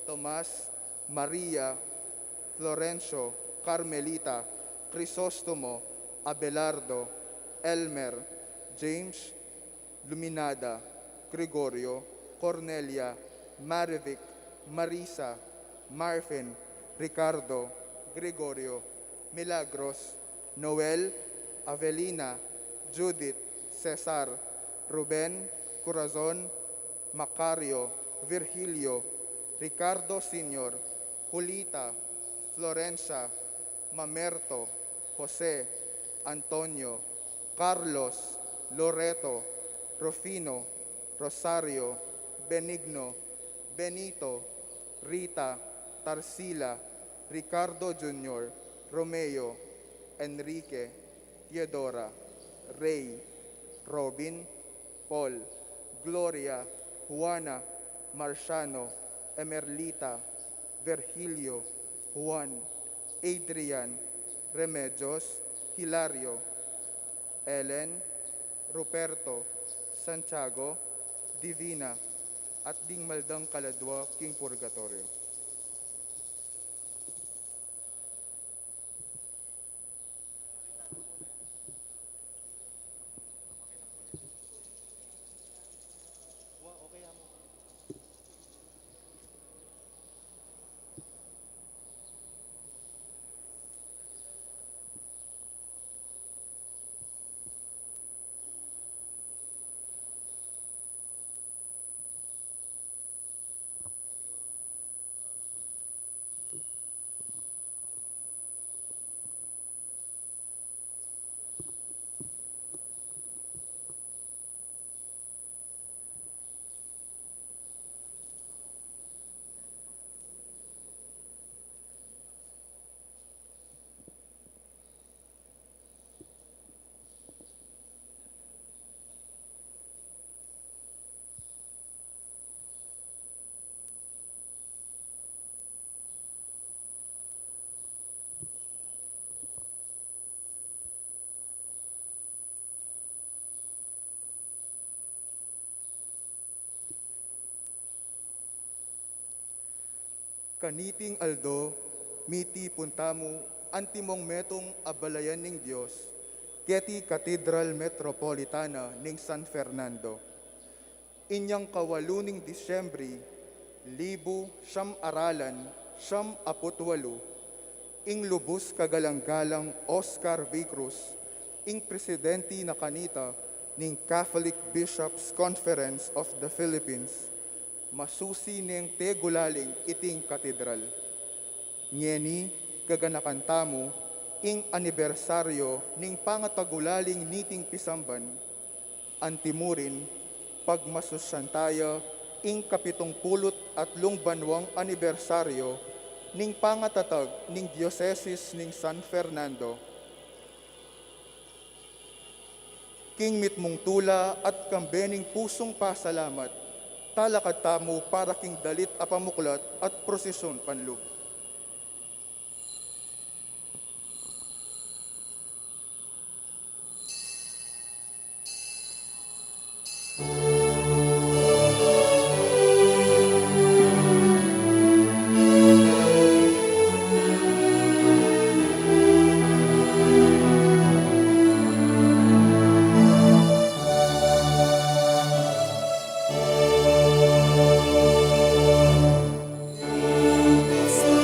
Tomas, Maria, Florencio, Carmelita, Crisostomo, Abelardo, Elmer, James, Luminada, Gregorio, Cornelia, Marivic, Marisa, Marfin, Ricardo, Gregorio, Milagros, Noel, Avelina, Judith, Cesar, Ruben, Corazon, Macario, Virgilio, Ricardo Sr., Julita, Florencia, Mamerto, Jose, Antonio, Carlos, Loreto, Rufino, Rosario, Benigno, Benito, Rita, Tarsila, Ricardo Jr., Romeo, Enrique, Theodora, Ray, Robin, Paul, Gloria, Juana, Marciano, Emerlita, Virgilio, Juan, Adrian, Remedios, Hilario, Ellen, Ruperto, Santiago, Divina, at ding maldang kaladwa king purgatorio. Kaniting Aldo, miti puntamu, antimong metong abalayan ng Diyos, keti Cathedral Metropolitana ng San Fernando. Inyang kawaluning Disyembre, libu siyam aralan, siyam aputwalu, ing lubos kagalanggalang Oscar V. Cruz, ing presidente na kanita ng Catholic Bishops Conference of the Philippines, masusi ng tegulaling iting katedral. Ngeni, kaganakan tamo, ing anibersaryo ning pangatagulaling niting pisamban, antimurin, pagmasusyantaya, ing 70 at banwang anibersaryo, ning pangatatag ning Diocese ning San Fernando. King mitmong tula at kambening pusong pasalamat, talakad tamo para king dalit apamuklat at prosesyon panlub. Yes.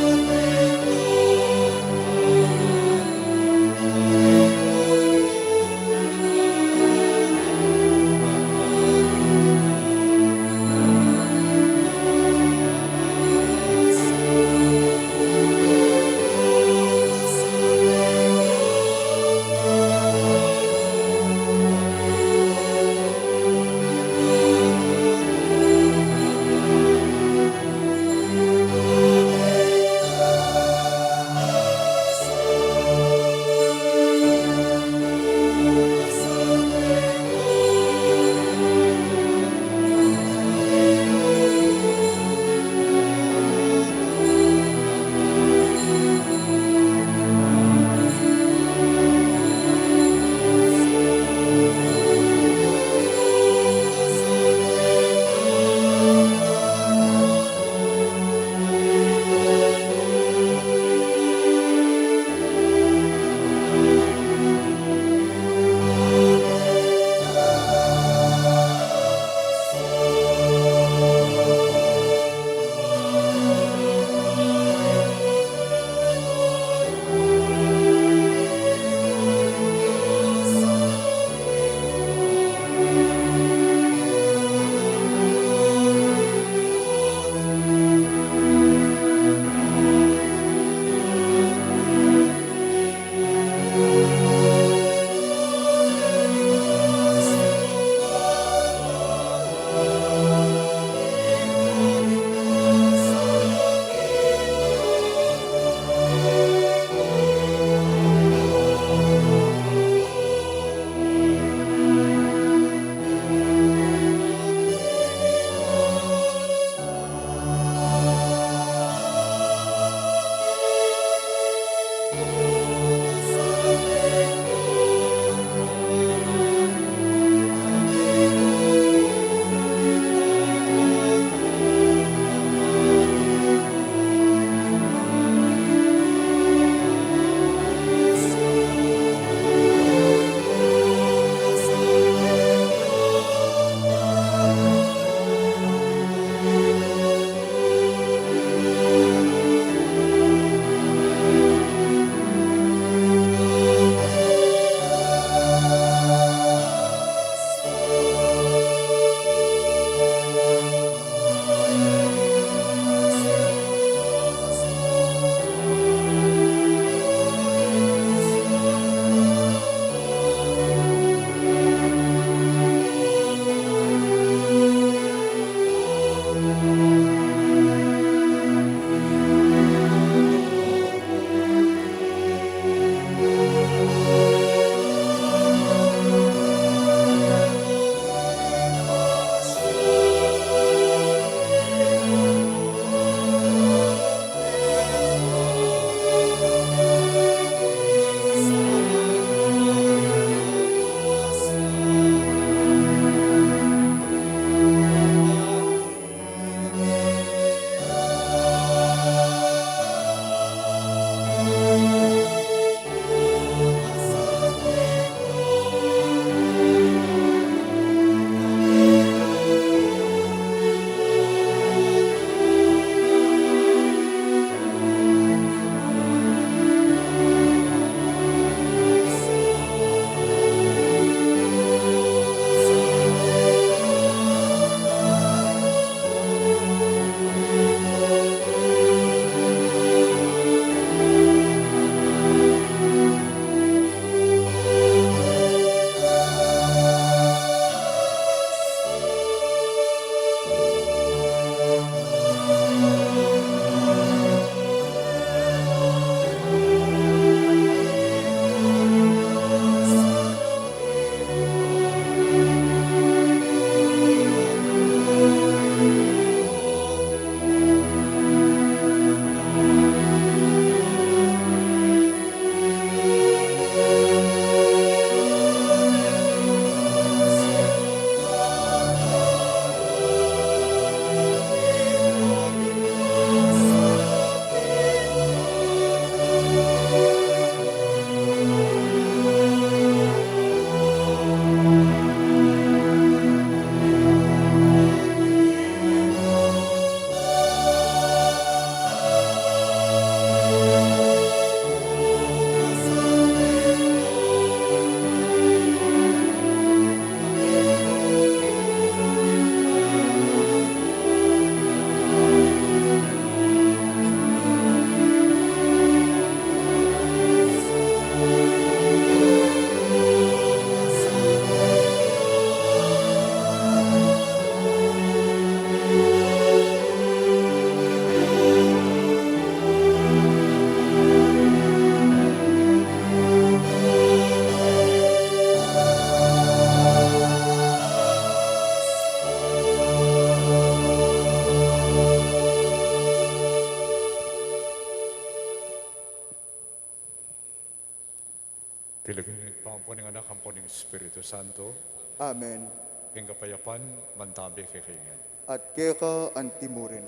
Tilagin pa po ng anak, ang po ng Espiritu Santo, Amen. ing kapayapan, mantabi kikingan. At keka antimurin.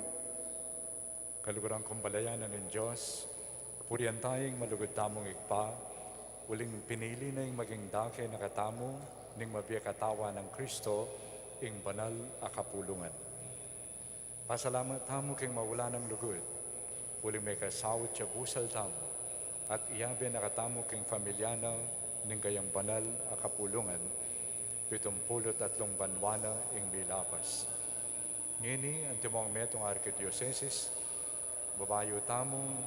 Kaluguran kong balayanan ng Diyos, purihan tayong malugod tamong ikpa, uling pinili na yung maging dake na katamo, ning mabiya katawa ng Kristo, ing banal a kapulungan. Pasalamat tamo king mawala ng lugod, uling may kasawit siya busal tamo, at iyabi na katamo king familyana, ning gayang banal a kapulungan, 73 banwana ing bilapas. Ngini, ang timong metong Archdiocese, babayo tamong,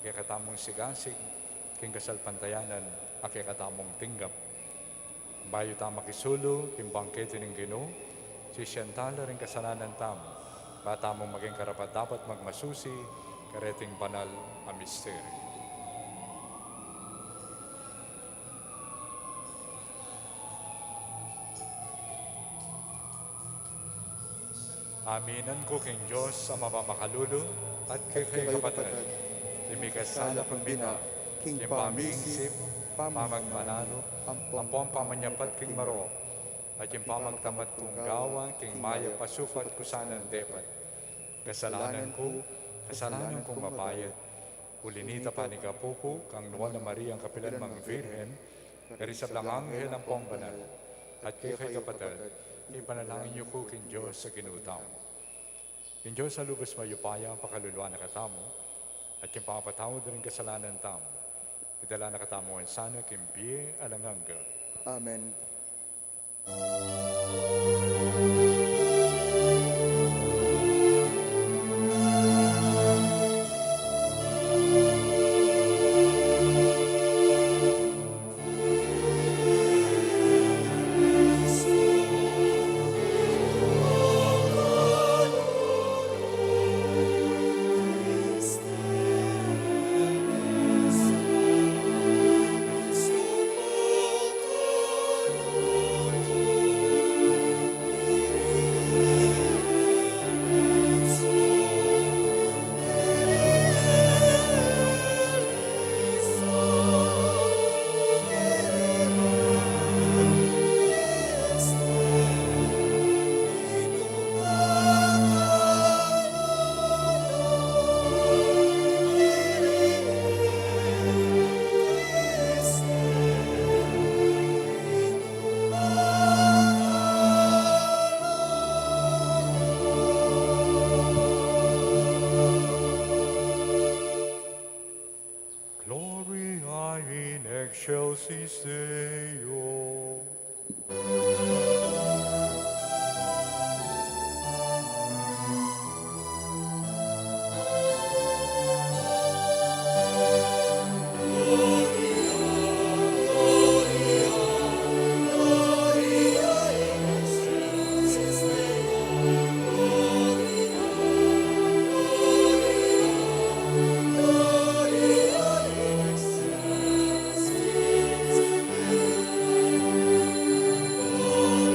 kaya katamong sigasig, king kasalpantayanan, at kaya katamong tinggap. Bayo tama kisulo, king bangkete ng Ginoo, si Siyentala rin kasalanan tamo, bata mong maging karapat dapat magmasusi, kareting banal a misteri. Aminan ko king Diyos sa mapamakalulo at kay kapatid. Imikasala pagbina, king pamingsip, pamagmanalo, ang pamanyapat king maro, at yung pamagtamat kong gawa, king maya pasupat kusanan depat. Kasalanan kong mapayat, ulinita pa ni Kapuko, kang Nuwa na Maria ang kapilan mga Virgen, karisab lang anghel ang pong banal, at kay kapatid, ipanalangin niyo ko king Diyos sa ginutaw. King Diyos sa lubos mayupaya ang pakaluluwa na katamo, at yung pangapatawad rin kasalanan tamo. Idala na katamo ang sana king biye alanganga. Amen. Excelsis Deo. Oh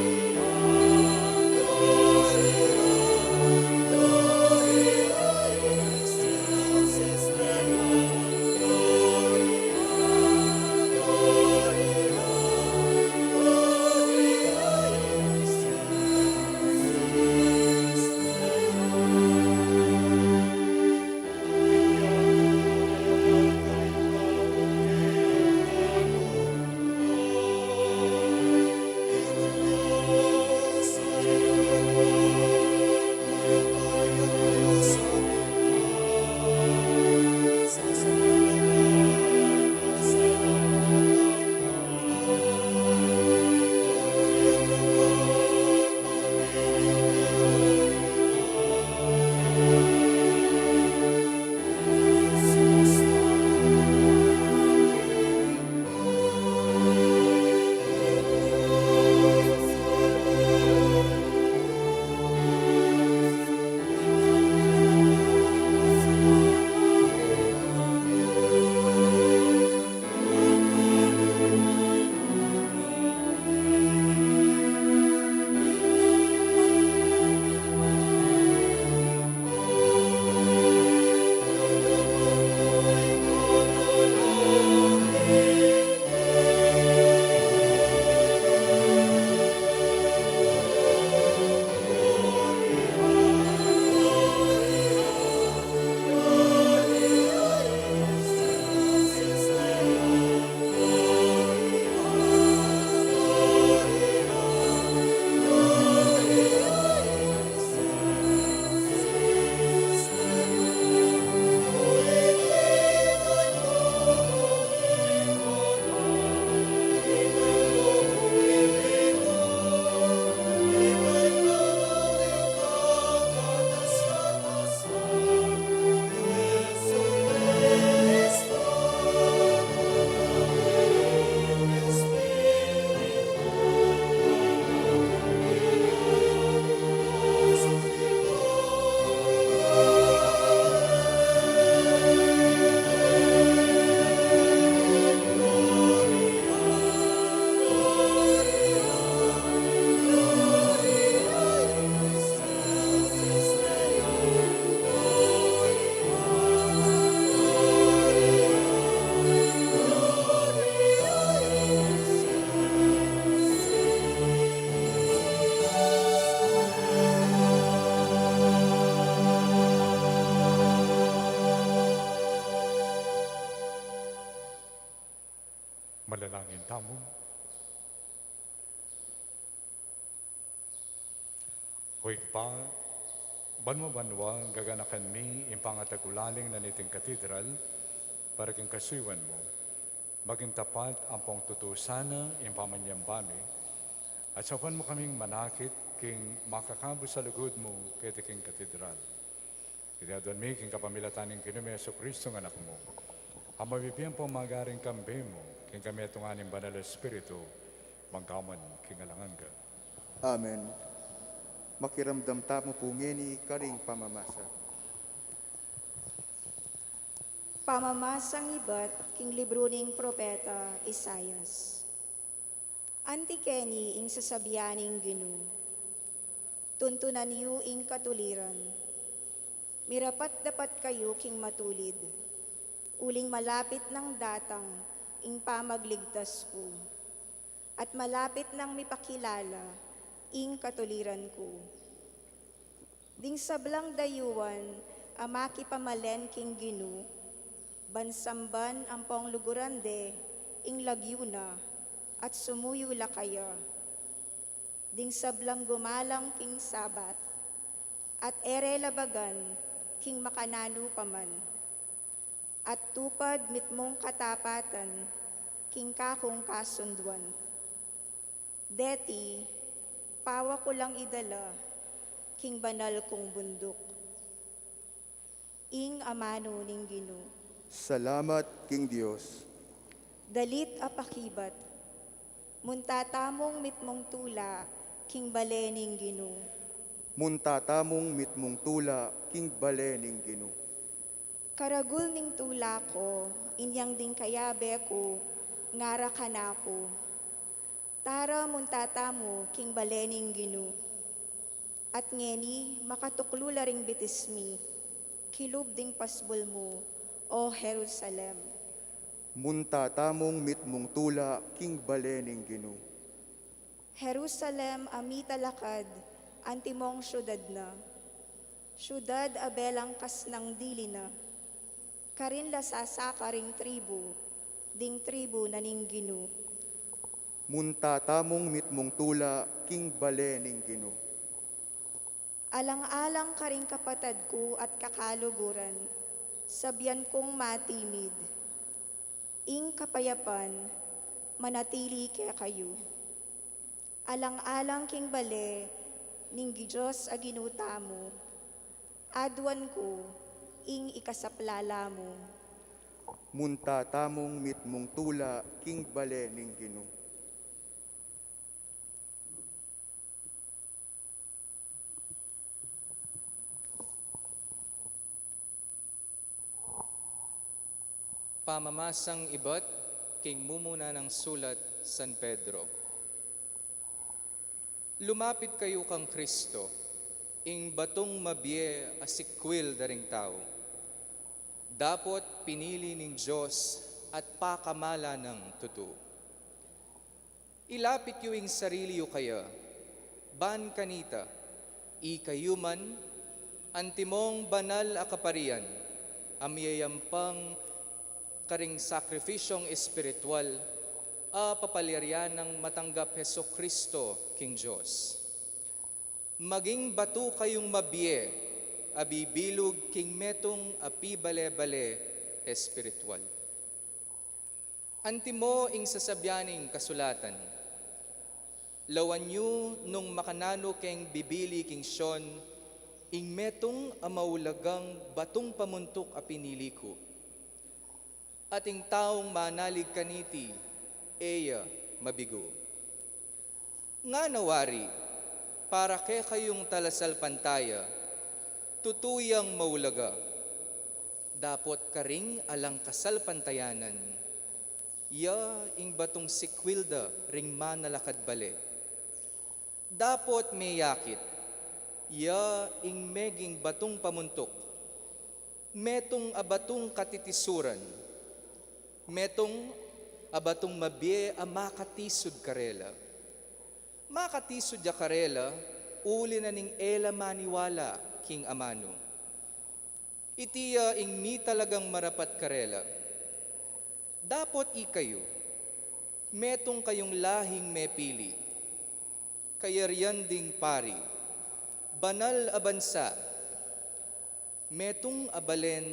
Manalangin tamo. Huwag pa, banwa gaganakan mi impangatagulaleng na niting katedral para kang kasuywan mo, maging tapat ang pong tutusana impamanyambami, at sawan mo kaming manakit king makakabo sa lugod mo kaya king katedral. Idadon mi king kapamilataning kinume sa Kristo ng anak mo, ang mabibiyang po magaring kambe mo, king kami atunganing banal na Espiritu, magkaman king alanganga. Amen. Makiramdam tamo po ngeni karing pamamasa. Pamamasang ibat king libro ning propeta Isayas. Antikeni ing sasabianing Ginu. Tuntunan yu ing katuliran. Mirapat dapat kayo king matulid. Uling malapit ng datang ing pamagligtas ko. At malapit ng mipakilala ing katuliran ko. Ding sablang dayuan, amaki pamalen king Ginu, bansamban ang pong lugurande, ing lagyuna, at sumuyula kaya. Ding sablang gumalang king Sabat, at ere labagan, king makananu paman. At tupad mitmong katapatan, king kakong kasunduan. Deti, pawa ko lang idala, king banal kong bundok. Ing amano ning Ginu. Salamat, King Diyos. Dalit apakibat, muntatamong mitmong tula, king bale ning Ginu. Muntatamong mitmong tula, King Bale ning Ginu. Karagul ning tula ko, inyang ding kayabe ko, ngara kanako. Tara muntatamo, king bale ning Ginu. At ngeni, makatuklo ring bitismi, kilub ding pasbol mo, o Jerusalem. Muntatamong mitmong tula, King Bale ning Ginu. Jerusalem amita lakad, antimong syudad na. Syudad abelang kas ng dili na. Karin lasasaka ring tribu, ding tribu na ning Ginu. Muntatamong mitmong tula, King Bale ning Ginu. Alang-alang ka ring kapatad ko at kakaluguran, sabyan kong matimid. Ing kapayapan, manatili kaya kayo. Alang-alang king bale, ning Diyos aginuta mo, adwan ko, ing ikasaplala mo. Muntatamong mitmong tula, King Bale ning Ginu. Pamamasang ibat, king mumuna ng sulat San Pedro. Lumapit kayo kang Kristo, ing batong mabye asikwil daring tao. Dapot pinili ning Diyos at pakamala ng tutu. Ilapit yu ing sarili yu kaya, ban kanita, ikayuman, antimong banal akaparian, amyayampang karing sakrifisyong espiritual, a papalirian ng matanggap Heso Kristo, King Diyos. Maging batu kayong mabye, abibilog king metong api bale-bale espiritual. Antimo ing sasabyaning kasulatan, lawan nyo nung makanano keng bibili king Sion, ing metong amaulagang batong pamuntok a pinili ko. Ating taong manalig kaniti, eya mabigo. Nga nawari, para kay kayong talasal pantaya, tutuyang maulaga. Dapot karing alang kasal pantayanan, ya ing batong sikwilda ring manalakad bale. Dapot may yakit, ya ing meging batong pamuntok, metong abatong katitisuran, metong abatong mabye a makatisod karela. Makatisod ya karela, uli na ning ela maniwala king amano. Itiya ing mi talagang marapat karela. Dapot ikayo, Metong kayong lahing mepili, kayarian ding pari, banal abansa, metong abalen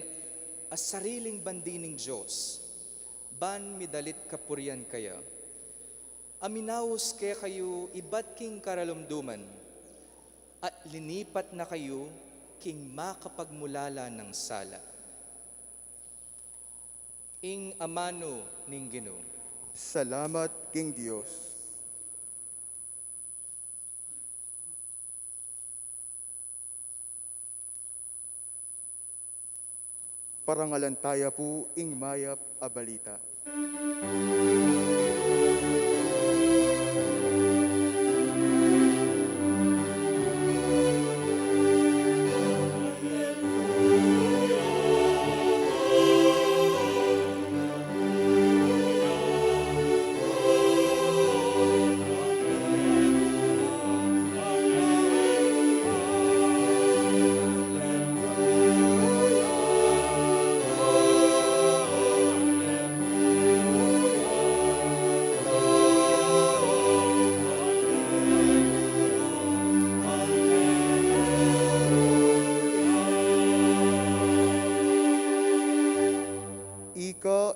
as sariling bandining Diyos, ban midalit kapurian kaya. Aminaos kaya kayo iba't king karalumduman, at linipat na kayo king makapagmulala ng sala. Ing amano ning Ginoo. Salamat king Dios. Parangalantaya po ing mayap a balita.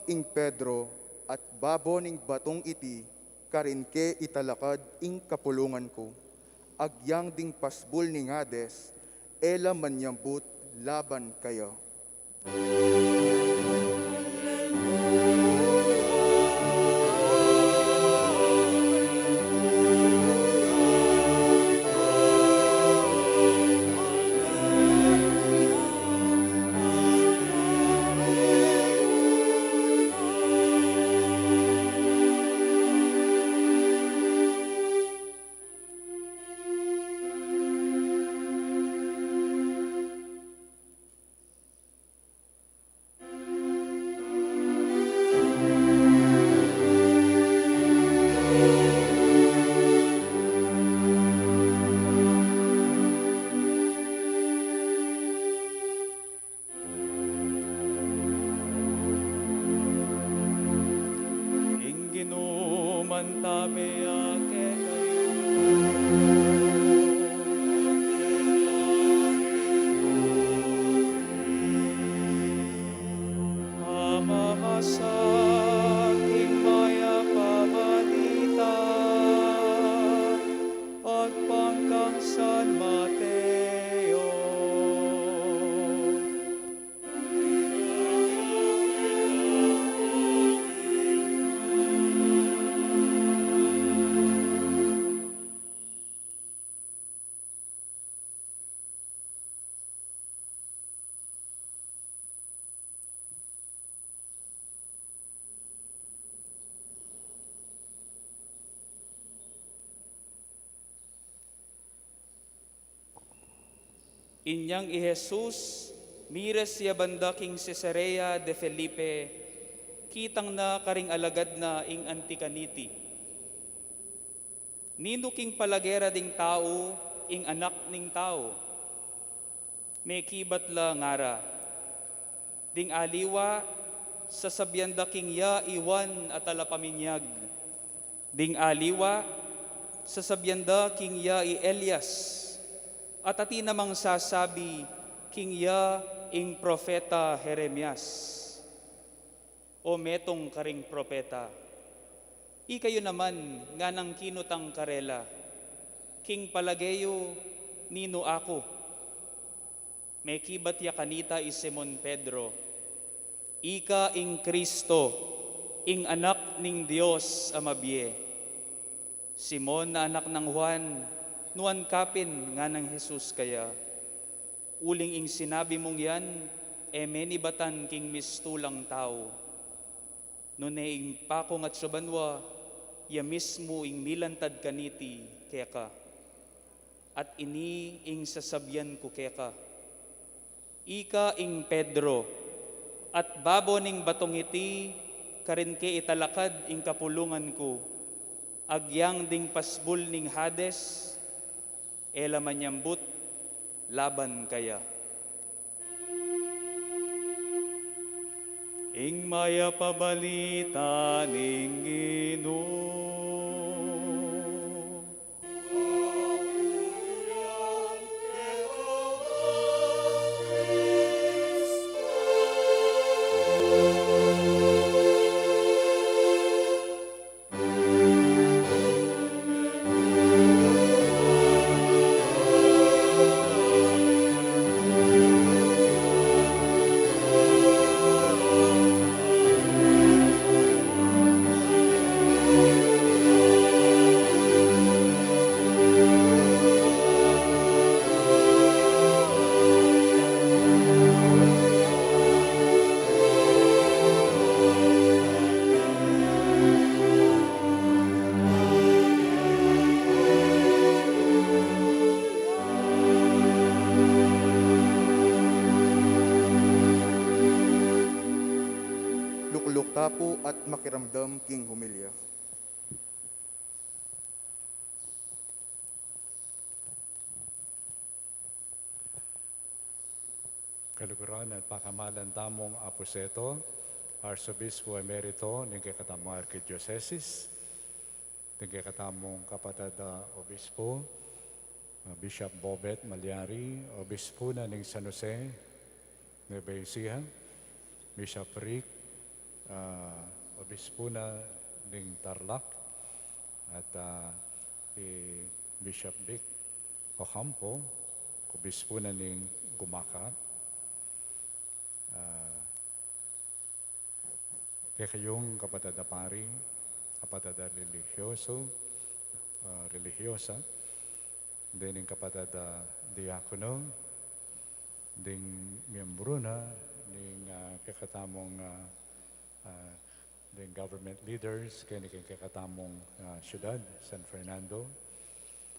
Ing Pedro at babo ning batong iti, karinke italakad ing kapulungan ko. Agyang ding pasbul ning Hades, ela manyambut laban kayo. Inyang i Jesus, mires siya banda king Cesarea de Felipe, kitang na karing alagad na ing antikaniti. Nino king palagera ding tao, ing anak ning tao. May kibat la ngara. Ding aliwa, sa sabyanda king ya iwan at alapaminyag. Ding aliwa, sa sabyanda king ya i Elias. At ati namang sasabi, king ya ing propeta Jeremias. O metong karing propeta, ikayo naman nga nang kinutang karela, king palageyo nino ako. May kibat ya kanita i Simon Pedro, ika ing Kristo, ing anak ning Dios amabye. Simon na anak ng Juan, nuan kapin nga ng Jesus kaya, uling ing sinabi mong yan, menibatan king mistulang tao. Ing pakong at subanwa, ya mismo ing milantad kaniti kaya ka. At ini ing sasabyan ko kaya ka. Ika ing Pedro, at babo ning batong iti, karinke italakad ing kapulungan ko. Agyang ding pasbul ning Hades, ela manyambut laban kaya. ing maya pabalita ning Ginoo. Lukluk tapo at makiramdam king humilya. Kaluguran at pakamalan tamong Aposeto, Arsobispo Emerito, ng katamong Archdiocese, ng katamong kapatid Obispo, Bishop Bobet Mallari, Obispo na ng San Jose, Nueva Ecija, Bishop Rick, Obispo na ng Tarlac, at Bishop Vic Ocampo, Obispo na ng Gumaca. Kaya kayong kapatid na pari, kapatid na religyosa, din yung kapatid na diakono, din miyembro na, din kakatamong din government leaders, kaya kakatamong syudad, San Fernando.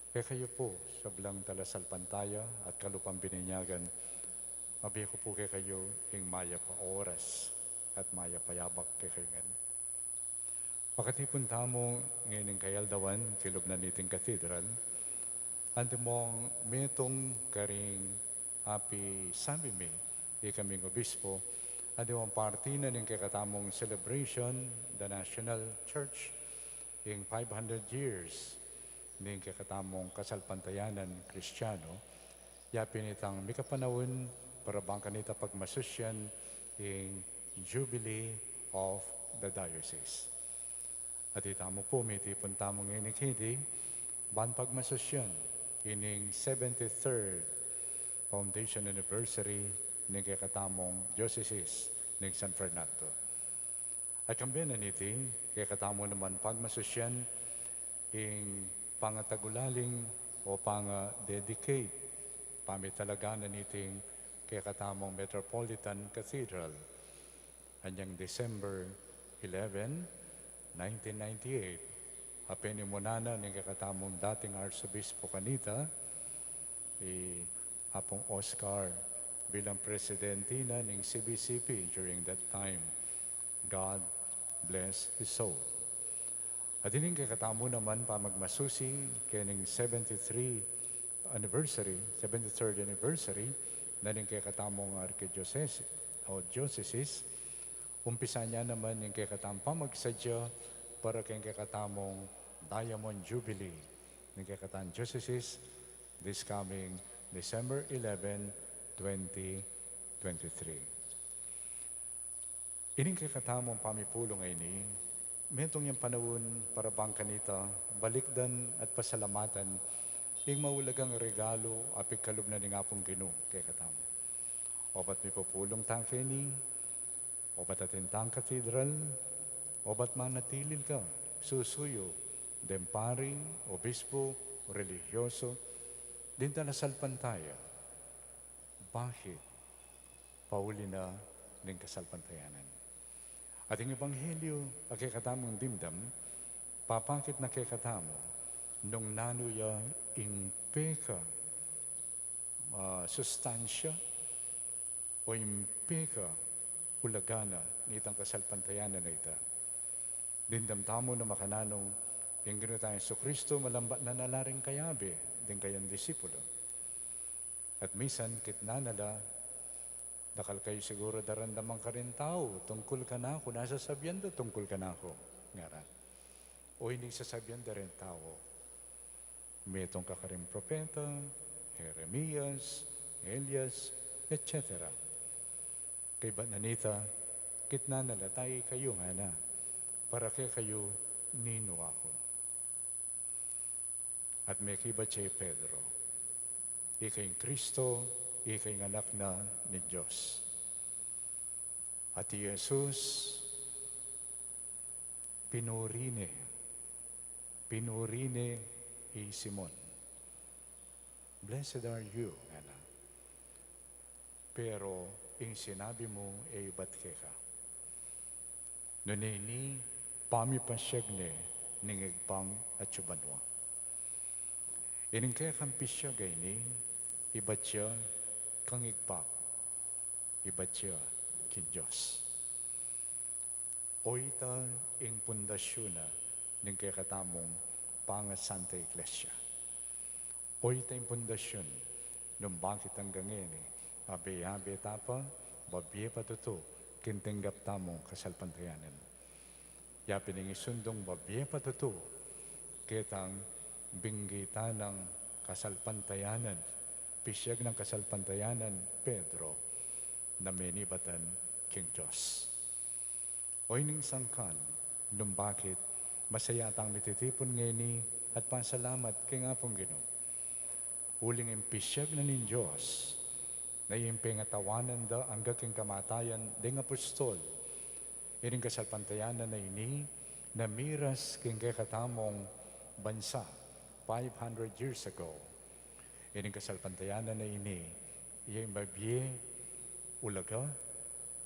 Kaya kayo po, sa Blang Talasal Pantaya at Kalupang Bininyagan, mabiya ko po kay kayo yung maya pa oras at maya payabak kay kayo ngayon. Pakatipon tamo ngayon yung kayaldawan, kilob na niting cathedral, ante mong metong karing happy sabi mi, ikaming obispo, ante mong party na ng kakatamong celebration, the National Church, yung 500 years ng kakatamong kasalpantayanan Kristiyano, yapin itang mikapanawin para bang kanita pagmasusyan in Jubilee of the Diocese. At itamo po, may tipon tamong inikidi, ban pagmasusyan ining 73rd Foundation Anniversary ng kakatamong Diocese ng San Fernando. At kambiyan na niti, kakatamo naman pagmasusyan in pangatagulaling o pang-dedicate pamitalaga na niting kaya katamong Metropolitan Cathedral. Anyang December 11, 1998, apenimunana ng kakatamong dating Archbishop kanita, Apong Oscar bilang presidente na ng CBCP during that time. God bless his soul. At ining kakatamo naman pa magmasusi kaya ng 73rd anniversary na rin kaya katamong Archdiocese o Diocese, umpisa niya naman yung kaya katamang magsadya para kaya katamong Diamond Jubilee ng kaya katamong Diocese this coming December 11, 2023. Ining kaya katamong pamipulong ay ni, mentong yung panahon para bang kanita, balikdan at pasalamatan yung maulagang regalo apik kalub na nga pong Ginoo kay katamo. Obat may populong tangke ni, obat atintang katedral, obat manatilil ka, susuyo, dempari, obispo, religyoso, din talasal pantaya. Bakit? Pauli na ng kasalpantayanan. At yung ebanghelyo, ang kakatamong dimdam, papakit na kekatamo, nung nanuya impeka sustansya o impeka ulagana nitang kasalpantayanan na ita. Dindamtamo na makananong yung gano'n tayong Kristo malambat na nalaring kayabe, din kayang disipulo. At misan kitna nala Dakal kayo siguro daramdaman ka rin tao, tungkol ka na ako, nasa sabyanda, tungkol ka na ako. Ngaran. O hindi sasabihan da rin tao. Metong ka rin propeta, Jeremias, Elias, etc. Kay ba nanita, kitna nalatay kayo nga na, para kay kayo nino ako. At may kiba siya Pedro, ikay Kristo, ikay anak na ni Diyos. At Jesus, pinurine Simon. Blessed are you, Ana. Pero, yung sinabi mo, ba't ka? Nunini, pamipasyag ningigpang at subanwa. Ining kaya kang pisyag ni, iba't siya kang igpang, iba't siya kin Diyos. Oita ing pundasyon na ng kaya katamong pangat Santa Iglesia. Oita ing pundasyon nung bakit hanggang ngayon abe-abe tapa, babye patuto, kintinggap tamong kasalpantayanan. Yapin ang isundong babye patuto, kitang binggita ng kasalpantayanan, pisyag ng kasalpantayanan, Pedro, na menibatan king Diyos. O ining sangkan, nung bakit masayatang mititipon ngayon at pasalamat kay nga pong Ginoo. Huling impisyag na nin Diyos, na yung pengatawanan da ang gaking kamatayan ding apostol. Ining kasalpantayanan na ini, na miras king katamong bansa, 500 years ago. Ining kasalpantayanan na ini, yung babye ulaga,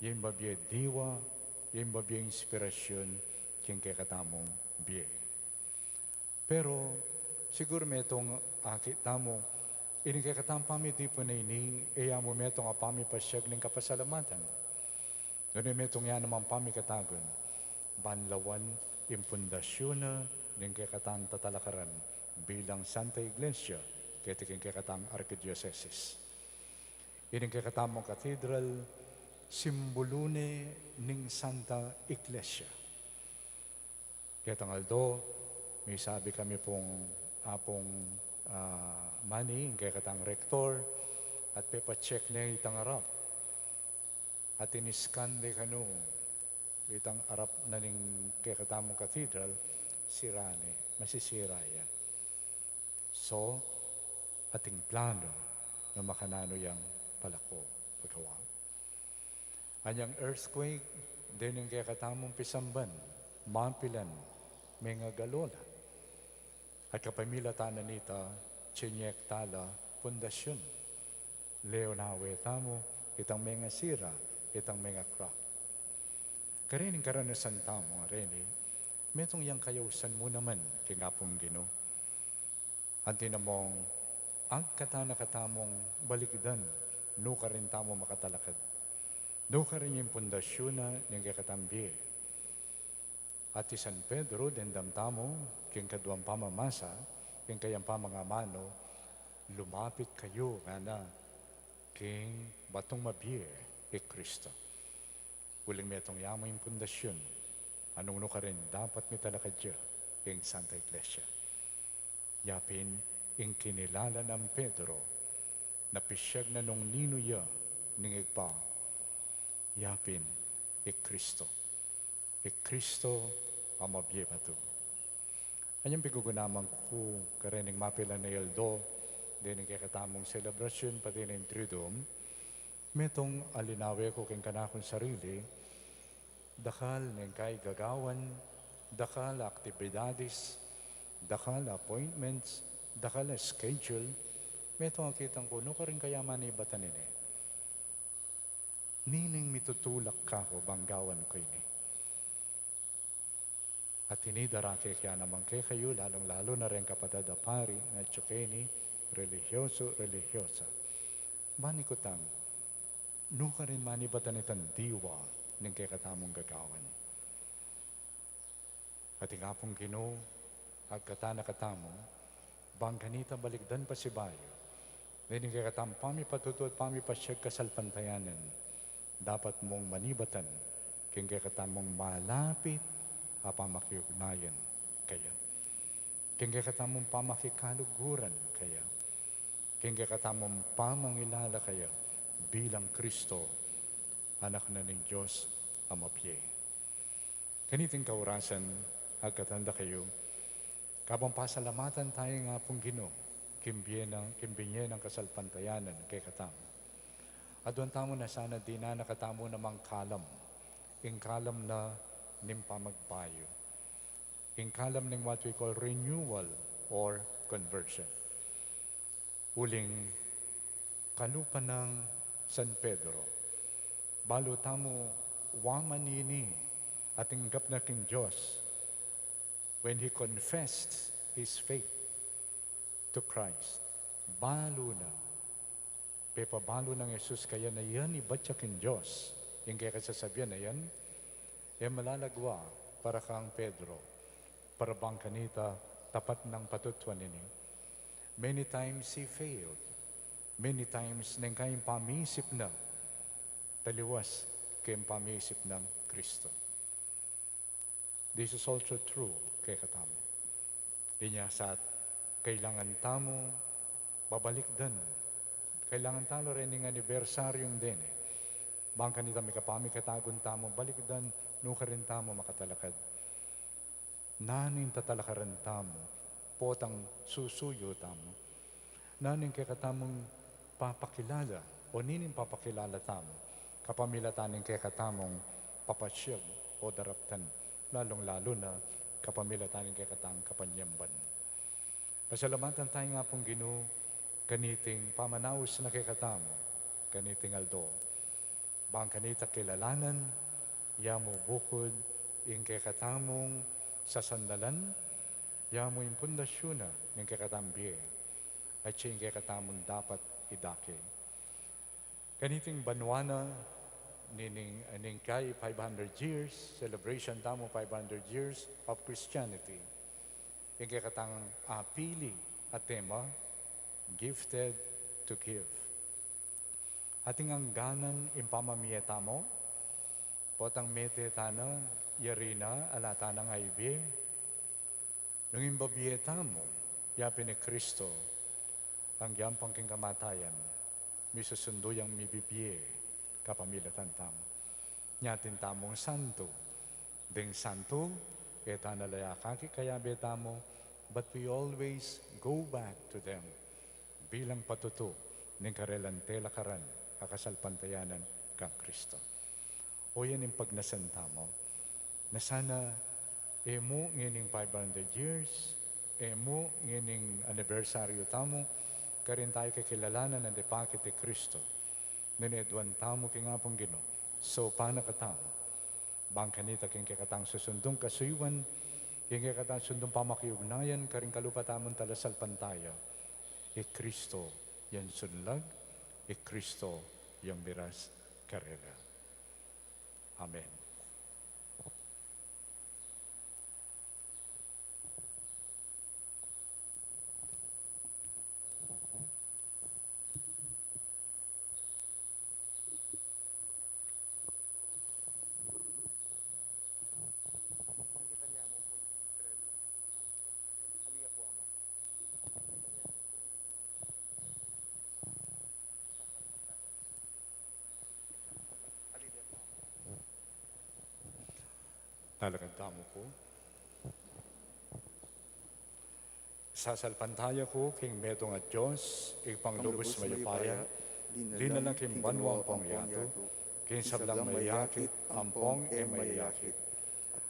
yung babye diwa, yung babye inspirasyon, king katamong biye. Pero, siguro may itong akit tamo, ining katamong pamitipo na ini, mo may itong apamipasyag ng kapasalamatan. Doon may itong yan naman pamikatagon, banlawan, impundasyon na, ng kakatang tatalakaran, bilang Santa Iglesia, kaya tiking kakatang Archdiocese. Ining kakatamong Cathedral, simbolune ning Santa Iglesia. Kaya tangaldo, may sabi kami pong money, kaya katang rektor, at pepa-check na itang arap. At iniskan de kano, itang arap na ning kaya katamong Cathedral, sirane, masisira yan. So, ating plano na makanano yung palako pagkawa. Anyang earthquake, din yung kaya katamong pisamban, mampilan, may nga galola. At kapamilatan na nita, chinyek tala, pundasyon. Leonawe tamo, itang may nga sira, itang may nga crack. Karining karanasan tamo, Rene, metong yang kayausan mo naman, kingapong Ginoo. Anti namong, ang katana-katamong baligdan, no ka rin tamo makatalakad. No ka rin yung pundasyon na yung kakatambi. At si San Pedro, dendam tamo, king kaduang pamamasa, king kayang pamanga mano, lumapit kayo, na king batong mabie, Kristo. Uling metong yamo yung pundasyon, anong no ka rin dapat mitalakad siya, king Santa Iglesia. Yapin, ing kinilala ng Pedro, na pisyag na nung ninuya, ning igpa, yapin, Kristo. Kristo, ang mabye pa to. Anyang pigugunaman ko, karening mapila na yaldo, din ang kakatamong selebrasyon, pati na intridom, metong alinawe ko king kanakong sarili, dakal ng kay gagawan, dakal aktibidades, dakal appointments, dakal schedule, metong akitang ko, no ka rin kayaman ni batanin Nining mitutulak ka ko, banggawan ko ini. At inidarake kaya naman kayo, lalong-lalo na rin kapadadapari, na tsukeni, religyoso, religyosa. Bani ko tang, no ka rin manibatan itan diwa ng kay katamong gagawan. At ingapong Ginoo, agkatana katamo, bang kanita baligdan pa si bayo, din kay katam pami patuto at pami pasyag kasalpantayanan, dapat mong manibatan, king katamong malapit pamakiugnayan kaya. King katamong pamakikaluguran kaya. King katamong pamangilala kaya bilang Kristo, anak na ng Diyos amapye. Kaniting kaurasan, agkatanda kayo, kabang pasalamatan tayo nga pong Ginoo, kimbinye ng kasalpantayanan kay katam. At doon tamo na sana di na nakatamo namang kalam, ing kalam na nimpa magpayo. Ing kalam ng what we call renewal or conversion. Uling kalupa ng San Pedro, balo tamo wamanini at inggap na king Diyos when he confessed his faith to Christ. Balo na. Pepabalo ng Jesus kaya na yan, iba't siya king Diyos. Yung kaya kasasabihan na yan, malalagwa para kang Pedro, para bang kanita tapat ng patutwan nini. Many times he failed. Many times nang kayong pamisip na, taliwas kayong pamisip ng Kristo. This is also true kay katamo. Inya sa kailangan tamo, babalik din. Kailangan talo rin ng anibersaryong din. Bangka nita may kapami katagon tamo, balik din, nuka rin tamo makatalakad. Nanin tatalakaran tamo, potang susuyo tamo. Nanin kay katamong papakilala, o ninin papakilala tamo, kapamilatanin kay katamong papasyag o daraptan, lalong-lalo na kapamilatanin kay katang kapanyamban. Pasalamatan tayo nga pong Ginoo, kaniting pamanaos na kay katamo, kaniting aldo. Bang kanita kilalanan, yamo bukod, ing kay katamong sasandalan, yamo yung pundasyon na ng kay katambie, at siya yung kay katamong dapat idake. Kaniting banwana, nining kay 500 years, celebration tamo 500 years of Christianity. Yung kay katang pili at tema, gifted to give. Ating angganan impamamiyeta mo, potang mete tana, yarina, alata ng aibe. Nung imbabiyeta mo, yapi ni Kristo, ang yampang king kamatayan, misusundo yung mibibye, kapamilatan tamo. Nyatin tamong santo, ding santo, eta nalaya kaki kaya betamo, but we always go back to them bilang patuto ng karelante lakaran kakasalpantayanan kang Kristo. O yan yung pagnasanta mo, na sana emo ngining 500 years, emo ngining anibersaryo tamo, karin tayo kakilalanan ng depakit ni Kristo, ninedwan tamo kingapong Ginoo, so panakatamo, bang kanita king kakatang susundong kasuywan, king kakatang sundong pamakiugnayan, karing kalupatamon talasal pantaya, Kristo yan sunlag, Kristo yung miras karela. Amen. Talagang tamo po. Sasalpantaya ko king metong at Diyos, ipang-lubos mayupaya, di na lang king banwang pangyato, king sablang mayakit, ampong mayakit.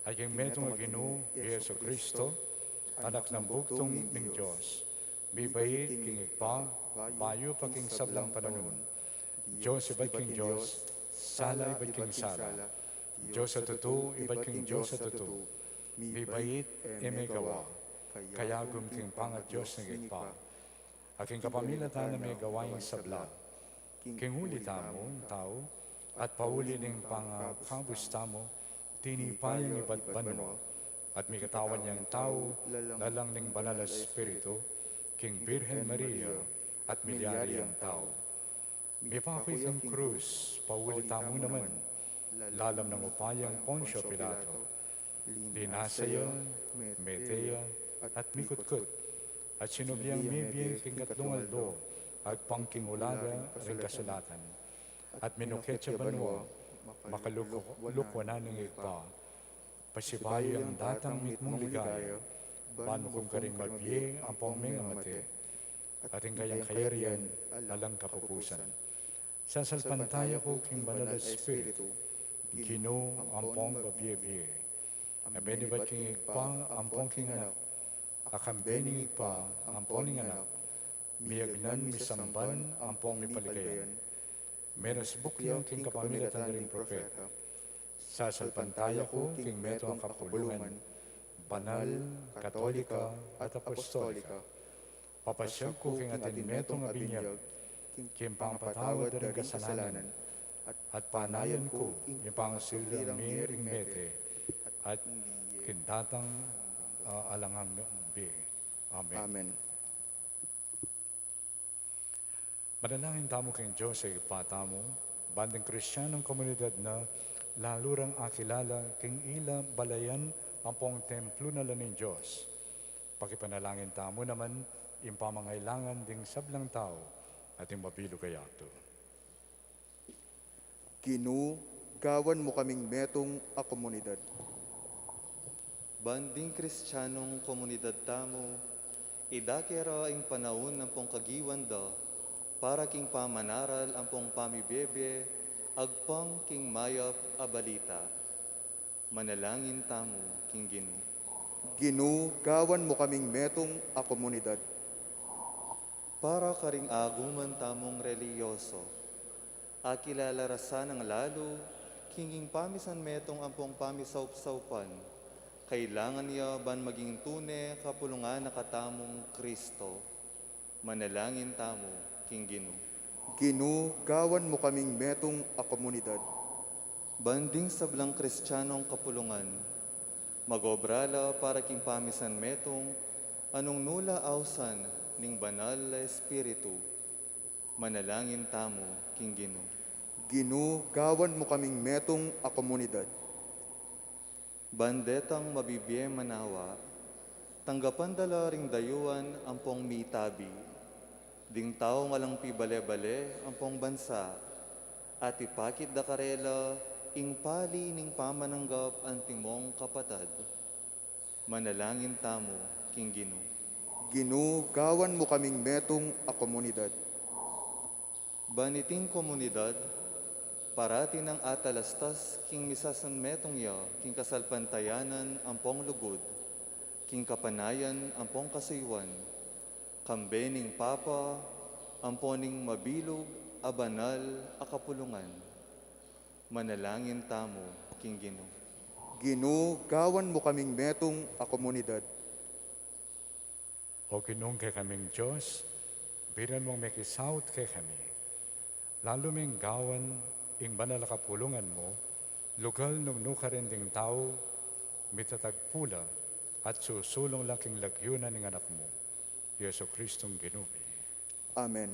Ay king metong at Ginoo, Yeso Kristo, anak ng bugtong ng Diyos, bibait king ikpa, bayo pa king sablang pananon. Diyos iba't king Diyos, sala iba't king sala. Diyos sa totoo, iba't king Diyos sa totoo. Bibait, may gawa. Kaya king pangat Diyos ng ikpa. Aking kapamilatan na may gawaing sabla. King huli tamo, tao, at pauli ng pangkabusta mo, tinipayang iba't banwa, at may katawan niyang tao, lalang ng banal na Espiritu, King Birhen Maria, at milyari ang tao. May pakoy kang krus, paulita mo naman, lalam ng upayang Poncio Pilato, linasaya, meteya, at mikutkut, at sinubyang mibiyang kingatlong aldo, at pangkingulada ring kasulatan, at minukit sa banwa, makalukwana ng igpa, pasibayo ang datang mitmong ligaya, bano kong karing magbiye ang paming amate, at ang kayang kayarian alang kapupusan. Sasalpantaya ko king banal na Espiritu, Ginoo ampong babiye-biye. Abenibat king igpa ampong king anak, akambening igpa ampong ning anak, miyagnan misamban ampong mipaligayan. Menos bukyang king kapamilatan ring propeta. Sasalpantaya ko king meto ang kapulungan, banal, katolika, at apostolika. Papasyag ko king atin metong abinyag, king pangpatawad ring kasalanan, at panayan ko yung pangasilang miring mete, at kindatang alangang bi. Amen. Amen. Manalangin tamo kay Diyos sa ipata mo, banding Kristiyanong komunidad na lalurang akilala king ila balayan ang pong templo na laning Diyos. Pakipanalangin tamo naman, impamangailangan ding sablang tao, ating mapilo kayato. Ginoo, gawan mo kaming metong a komunidad. Banding Kristiyanong komunidad tamo, idakera ang panahon ng pong kagiwanda, para king pamanaral ang pong pamibebe, agpang king mayap a balita. Manalangin tamo, king Ginoo. Ginoo, gawan mo kaming metong a komunidad. Para karing aguman tamong reliyoso, akilalarasan ng lalo, kinging pamisan metong ampong pamisawp-sawpan, kailangan niya ban maging tune kapulungan na katamong Kristo. Manalangin tamo, king Ginoo. Ginoo, gawan mo kaming metong a komunidad. Banding sablang Kristiyanong kapulungan, magobrala para king pamisan metong anong nula awsan ning banal na Espiritu. Manalangin tamo, king Ginoo. Ginoo, gawan mo kaming metong a komunidad. Bandetang mabibiye manawa, tanggapan dala ring dayuan ang pong mitabi, ding tao ngalang pibale-bale ang pong bansa, at ipakit da karela ing pali ning pamananggap ang timong kapatad. Manalangin tamo, king Ginoo. Ginoo, gawan mo kaming metong a komunidad. Baniting komunidad, parati ng atalastas king misasan metong ya, king kasalpantayanan ang pong lugod, king kapanayan ang pong kasaywan, kambening papa, ang poning mabilog, abanal, akapulungan. Manalangin tamo, king Ginoo. Ginoo, gawan mo kaming metong a komunidad. O Ginoong kay kaming Diyos, biran mong mekisawt kay kami. Lalo ming gawan, ing banal kapulungan mo, lugal nung nukarending tao, mitatagpula, at susulong laking lagyunan ng anak mo, Yeso Kristong Ginubi. Amen.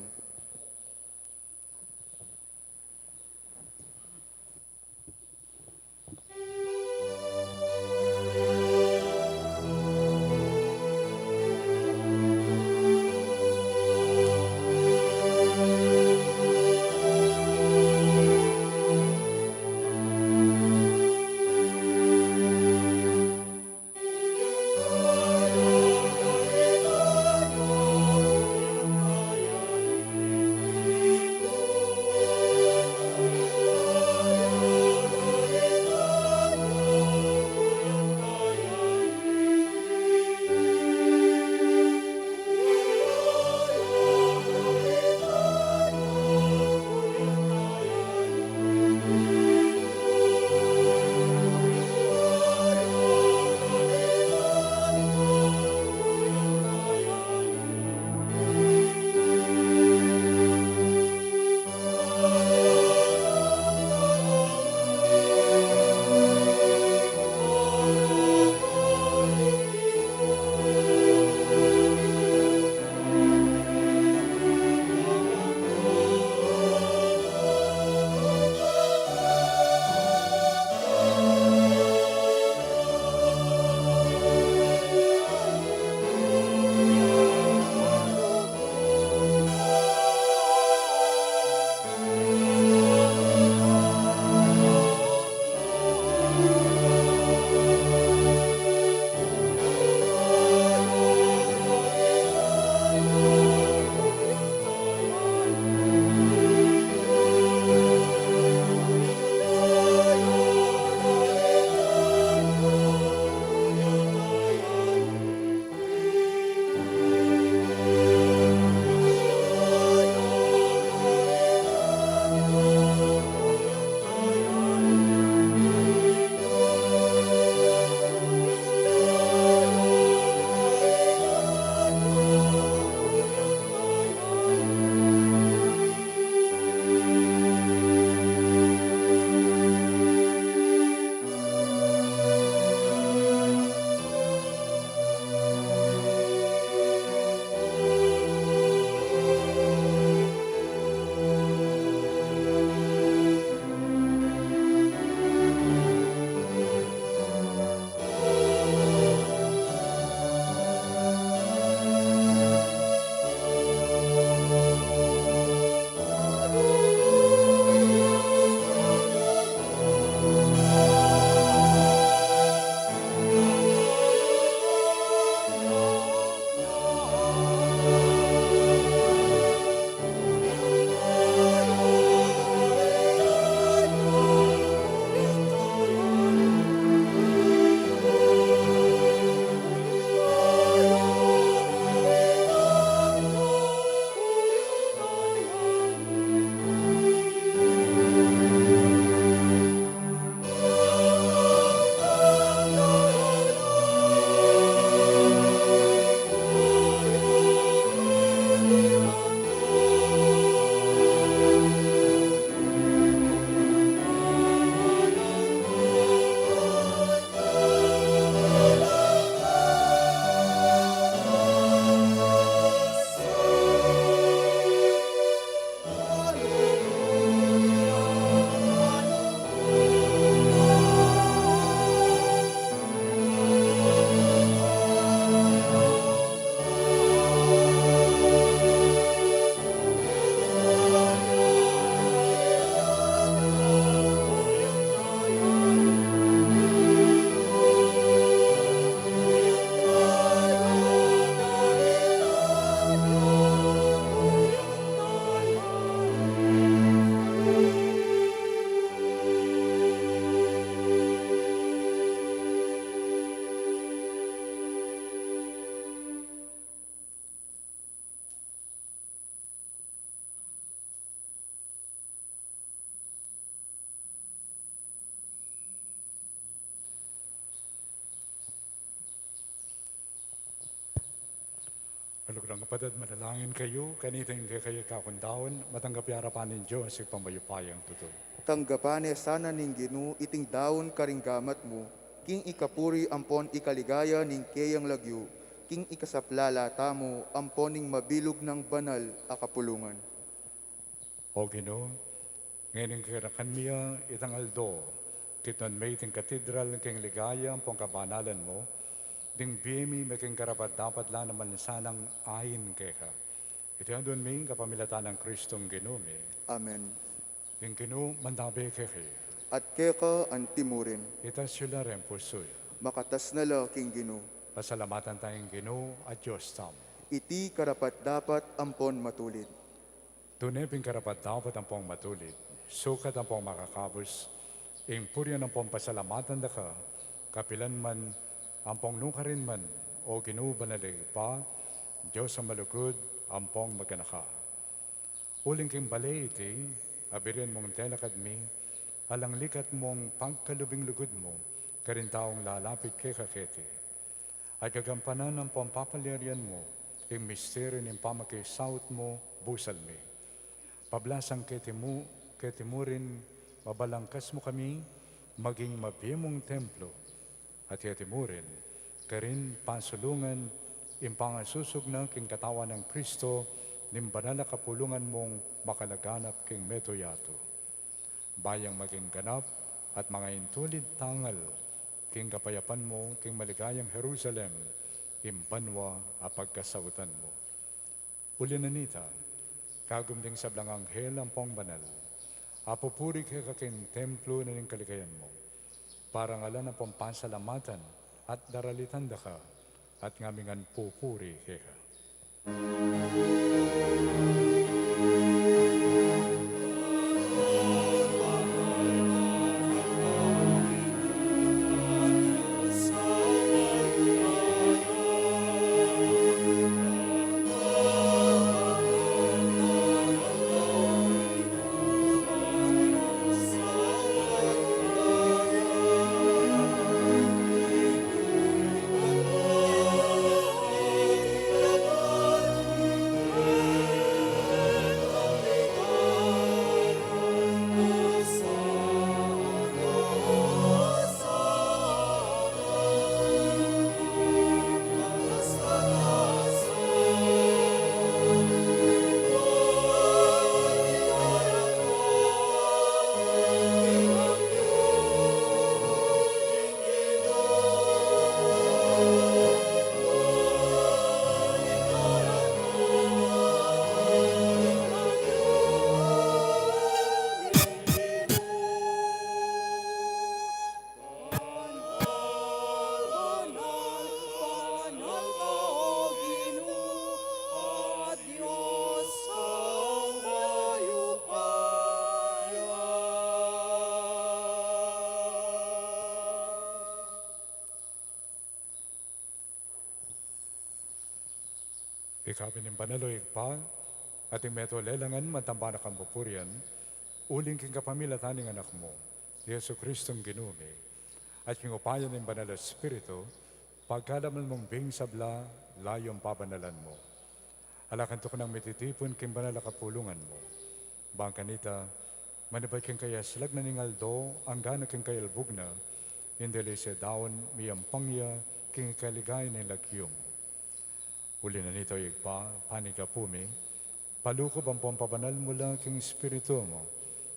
Kalugurang kapatid, manalangin kayo, kaniting kayo kakundawon, matanggap yarapan ng Diyos, ipambayupayang tuto. Tanggapane sana ning Ginu iting daon karinggamat mo, king ikapuri ampon ikaligaya ning kayang lagyo, king ikasaplala tamo ampon ning mabilog ng banal a kapulungan. O Ginoo, ngayon kirakan miya itang aldo, kiton may iting katedral king ligaya ang pangkabanalan mo, ding biyemi making karapat dapat lang naman sanang ayin keka. Ito ang doon may kapamilatan ng Kristong Ginoo mi. Amen. Yung Ginoo mandabe keke. At keka ang timurin, Ita sila rin pusoy. makatas na la king Ginu. Pasalamatan tayong Ginoo at Diyos tam. Iti karapat dapat ampon matulid. Tunay ping karapat dapat ang pong matulid. Sukat ang pong makakabos. Ing puryan ang pong pasalamatan da ka. Kapilan man, ang pong nukarin man, o Ginoo banalig pa, Diyos ang malugod, ang pong maganaka. Uling king balay iti, abirin mong telakad mi, alang likat mong pagkalubing lugod mo, karin taong lalapit kay kaketi. Ay kagampanan ang pampapalirian mo, ing misteryo ng pamakisaut mo, busal mi. Pablasang ketimurin, mabalangkas mo kami, maging mabiyemong templo, at yetimurin, karin pasulungan, impangasusog na king katawan ng Kristo, nimbanal na kapulungan mong makalaganap king metoyato. Bayang maging ganap at mga intulid tangal, king kapayapan mo, king maligayang Jerusalem, imbanwa a pagkasautan mo. Ulinanita, kagumding sablang anghel ang pong banal, apupuri kay kaking templo na ning kaligayan mo, parang ala na pong pasalamatan at daralitan da ka, at ngamingan pupuri kay ka. Ikapin ng panaloy pa, ating meto lelangan matambana kang bupurian, uling king kapamilatan ng anak mo, Yesu Kristong Ginumi, at king upayan ng banal na Espiritu, pagkalaman mong bing sabla, layong pabanalan mo. Alakan to ko ng mititipon king banal na kapulungan mo. Bangkanita, manibay king kaya slag na ningaldo, ang gana king kayalbog na, hindi lise daon miyang pangya, king kaligay ng lagyong. Uli na nito igpa, panigapumi, palukob ang pampabanal mula king Espiritu mo,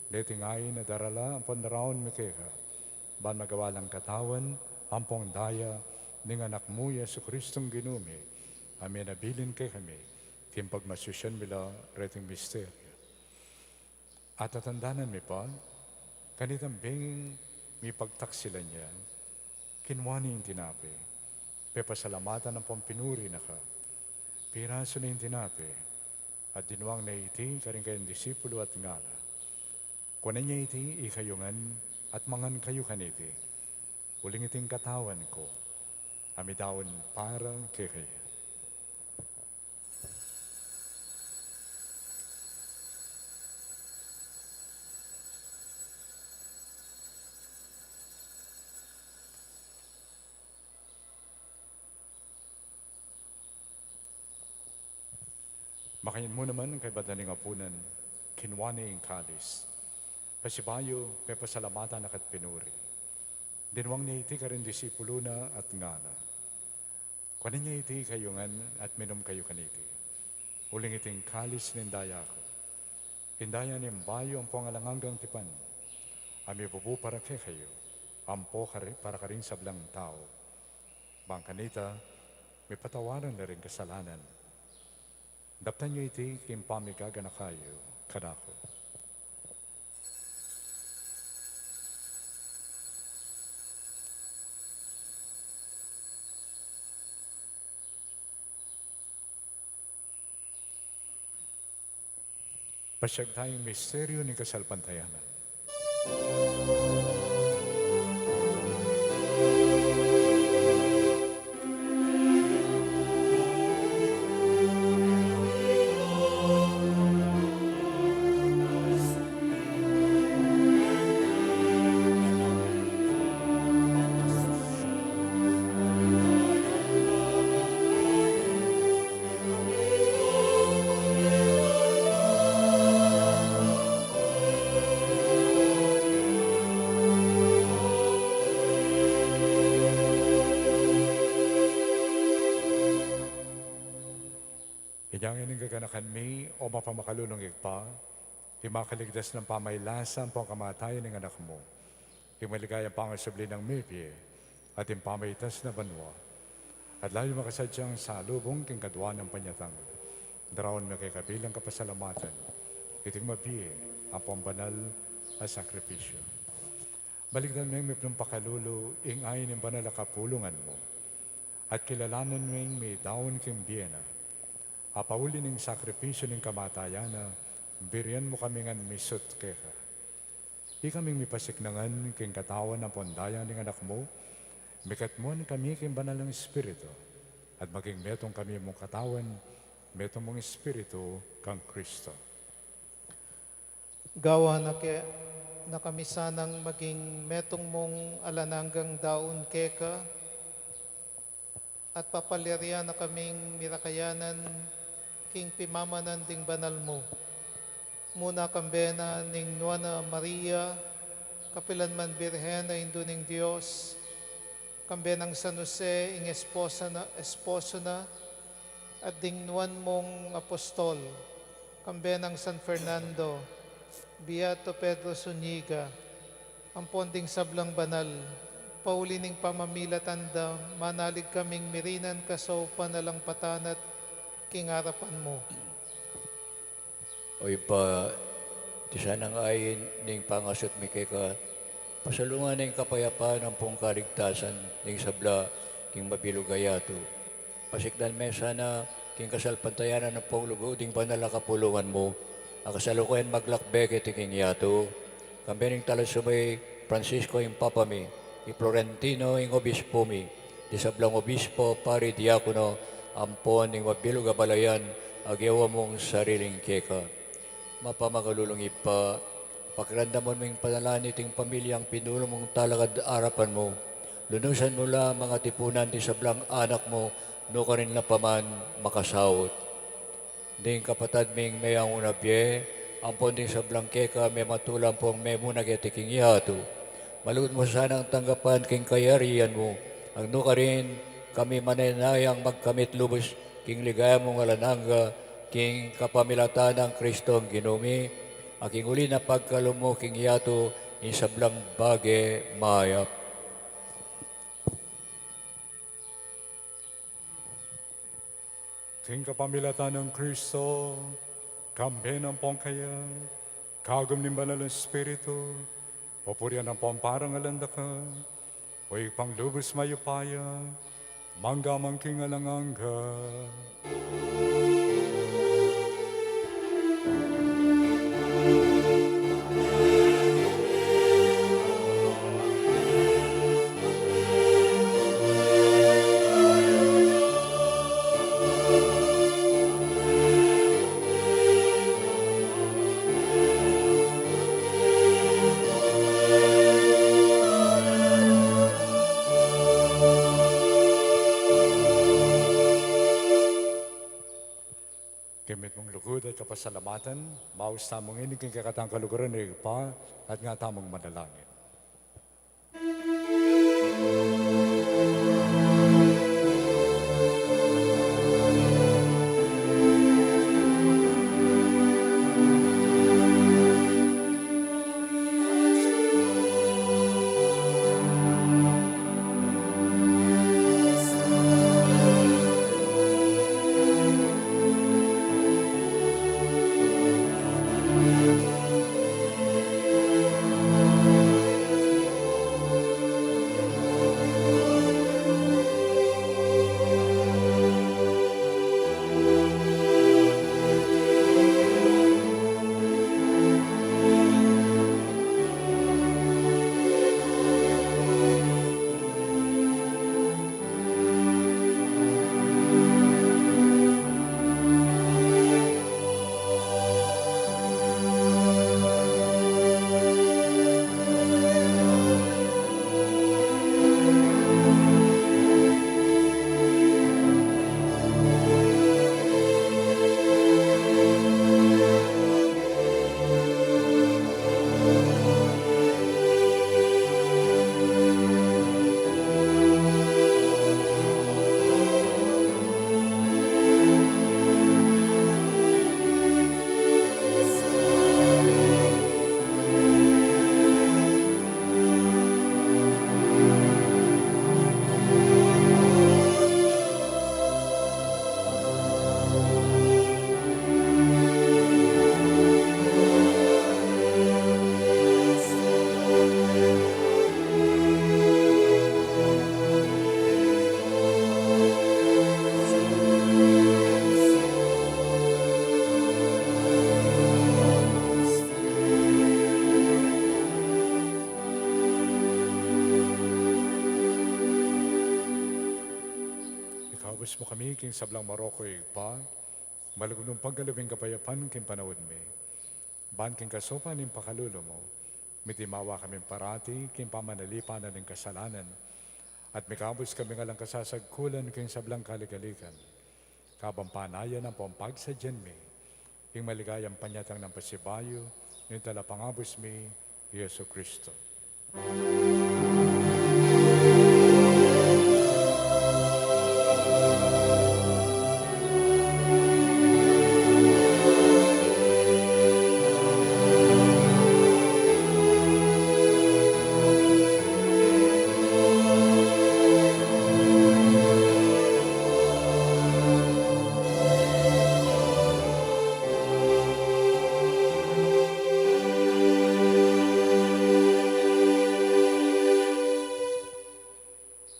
leting ay na darala ang pandaraon mikeka, ban magawa lang katawan, ang daya, ning anak mo, Yesu Kristong Ginumi, amin abilin kay kami, kim pagmasusyan mila reting misteryo. At tatandanan mi pa, kanitang binging mi pagtaksilan niya, kinwani yung tinapi, pepasalamatan ng pampinuri na ka, piraso na yung tinapi, at dinuang na iti, karing kayong disipulo at ngala. Kunan niya iti, ikayungan, at mangan kayo kaniti. Uling iting katawan ko, amidawon para kay kayo. Makain mo naman kay badaling apunan, kinwane ang kalis. Pasibayo, may pasalamatan akat pinuri. Dinwang niya iti ka rin disipulo na at ngana. Kunin niya iti kayungan at minom kayo kaniti. Uling iting kalis nindaya ko. Indaya nimbayo ang pangalanganggang tipan. Ami bubu para kay kayo. Ampo para ka rin sa blang tao. Bangkanita, may patawaran na rin kasalanan. Daptan niyo iti kimpamigaga na kayo, kanako. Pasyag tayong misteryo ni Kasalpantayanan. Inyangin ang gaganakan mi o mapamakalulong igpa, himakaligdas ng pamaylasan po kamatayan ng anak mo, himaligayang pangasubli ng mipye, at impamaitas na banwa, at layo makasadyang sa lubong king kadwa ng panyatang, darawon na kay kabilang kapasalamatan, iting mapye ang pambanal at sakripisyo. Baligdan mo yung may pakalulo, ingay ng banal kapulungan mo, at kilalanan mo yung may daon king biyena, apauli ng sakripisyo ng kamatayana, birian mo kami ngan misut keka. Ikaming mipasiknangan king katawan ng pondaya ng anak mo, mikat mo kami king banal ng Espiritu, at maging metong kami mong katawan, metong mong Espiritu kang Kristo. Gawa na kami sanang maging metong mong alananggang daon keka, at papalirya na kaming mirakayanan king pimamanan ding banal mo. Muna kambena ning Nuana Maria, kapilanman Birhen na Indo ning Diyos, kambenang San Jose ing esposo na, at ding nuan mong apostol, kambenang San Fernando, Beato Pedro Zuniga, ang ponding sablang banal, pauli ning pamamilatanda, manalig kaming mirinan kaso panalang patanat, kingarapan mo. Oy pa, ti sanang ayin ning pangasot mi kay ka, pasalungan ning kapayapaan ng pong kaligtasan ning sabla king mabilugayato. Pasikdan me sana king kasalpantayanan ng pong lugo ding panalakapulungan mo, ang kasalukuyan maglakbek iti king yato, kambening talas sumay Francisco ing Papa mi, i Florentino ing obispo mi, di sablang obispo, pari diakono, ampon ning mabilog abalayan, agyawa mong sariling keka. Mapamakalulong ipa, pakirandamon mong panalani ting pamilyang pinulong mong talagad arapan mo. Lunusan mo la mga tipunan ti sablang anak mo, no ka rin na paman makasawot. Ding kapatad ming mayang unabye, ampon ding sablang keka, may matulang pong may munagetiking yato. Malugod mo sana ang tanggapan king kayarian mo, ang no ka rin kami mananayang magkamit lubos king ligaya mong alananga, king kapamilatan ng Kristo ang ginumi, aking uli na pagkalumo king yato, isablang bage mayap. King kapamilatan ng Kristo, kambe ng pongkaya, kagum ng banal ng Espiritu, papurian ng pamparang alanda ka, o ipanglubos mayupaya, mangga mangking alanganga. lugod at kapasalamatan, maus tamong inig king kakatang kaluguran ni pa at nga tamong manalangin. Mo kami king sablang Maroko pa, malagunong paggalawing kapayapan king panawad mi. Ban king kasopan ning pakalulo mo, mitimawa kami parati king pamanalipanan ng kasalanan, at mikabos kami nga lang kasasagkulan king sablang kaligalikan. Kabampanayan ang pampagsadyan mi, king maligayang panyatang ng pasibayo, ning talapangabos mi, Yesu Kristo.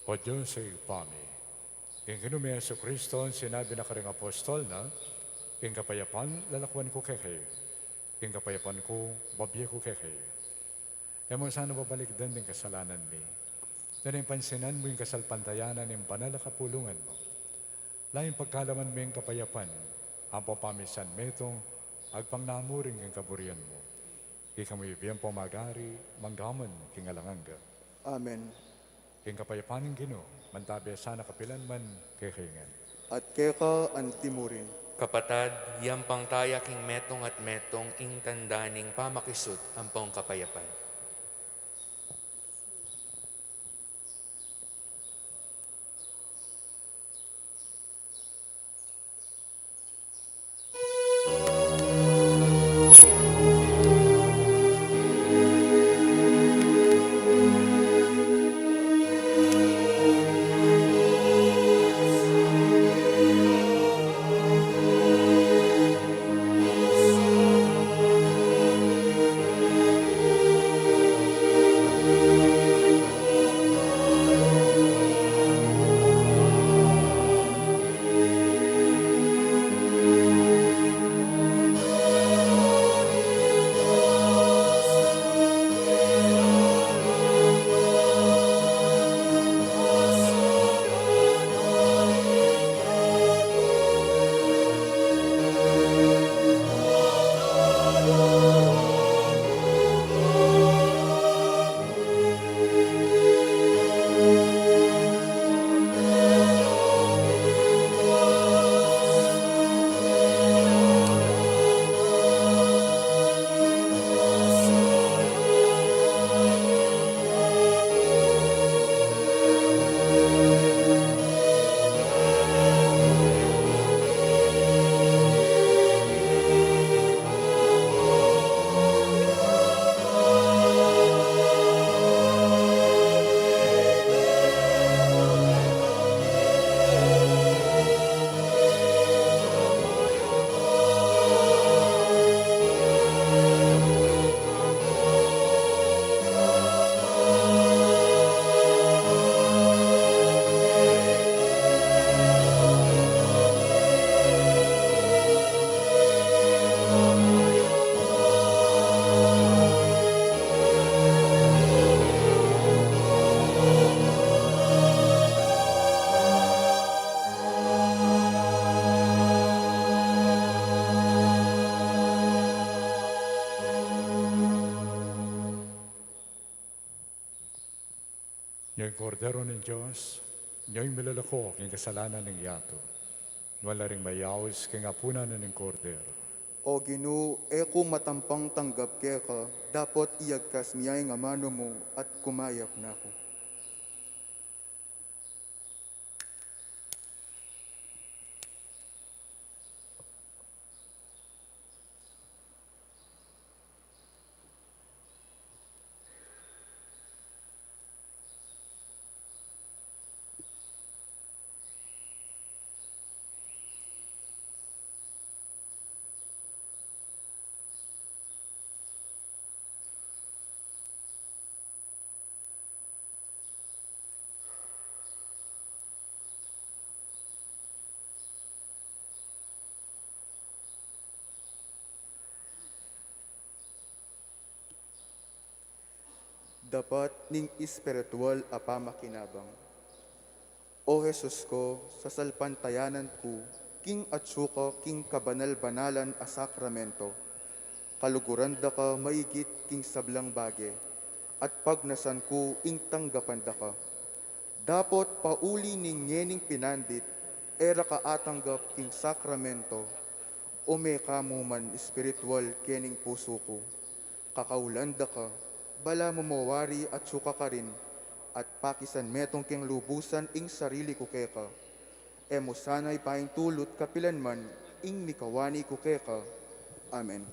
O Diyos ay pami. King kinumi Yesu Kristo, sinabi na karing apostol na, king kapayapan, lalakwan ko kay kayo. King kapayapan ko, babiya ko kay kayo. E mo sana babalik din ng kasalanan mi. Dahil pansinan mo yung kasalpantayanan ng panalakapulungan mo. Laing pagkalaman mo yung kapayapan, ang papamisan metong, agpangnamuring yung kaburian mo. Ikamoy biyang pomagari, manggaman king alanganga. Amen. King kapayapaning Ginoo, mantabi sana kapilan man kay kaingan. At keka antimurin. Kapatad, yampang taya king metong at metong ing tandaning pamakisut ang pong kapayapan. Ngayon, kordero ng Diyos, ngayon milalako king kasalanan ng yato. Wala ring mayawis king apunan ng kordero. O Ginoo, eko matampang tanggap keka, dapat iyagkas niya nga mano mo at kumayap na ako. Dapat ning espiritual a pamakinabang. O Jesus ko, sa salpantayanan ko, king atsuka king kabanal-banalan a sakramento, kaluguran da ka maigit king sablang bage, at pagnasan ko ing tanggapan da ka. Dapat pauli ning nyening pinandit, era ka atanggap king sakramento, o may kamuman espiritual kening puso ko, kakaulan da ka, bala mo mawari at suka ka rin, at pakisan metong king lubusan ing sarili ko keka. Emo sana'y paing tulot kapilan man, ing mikawani ko keka. Amen.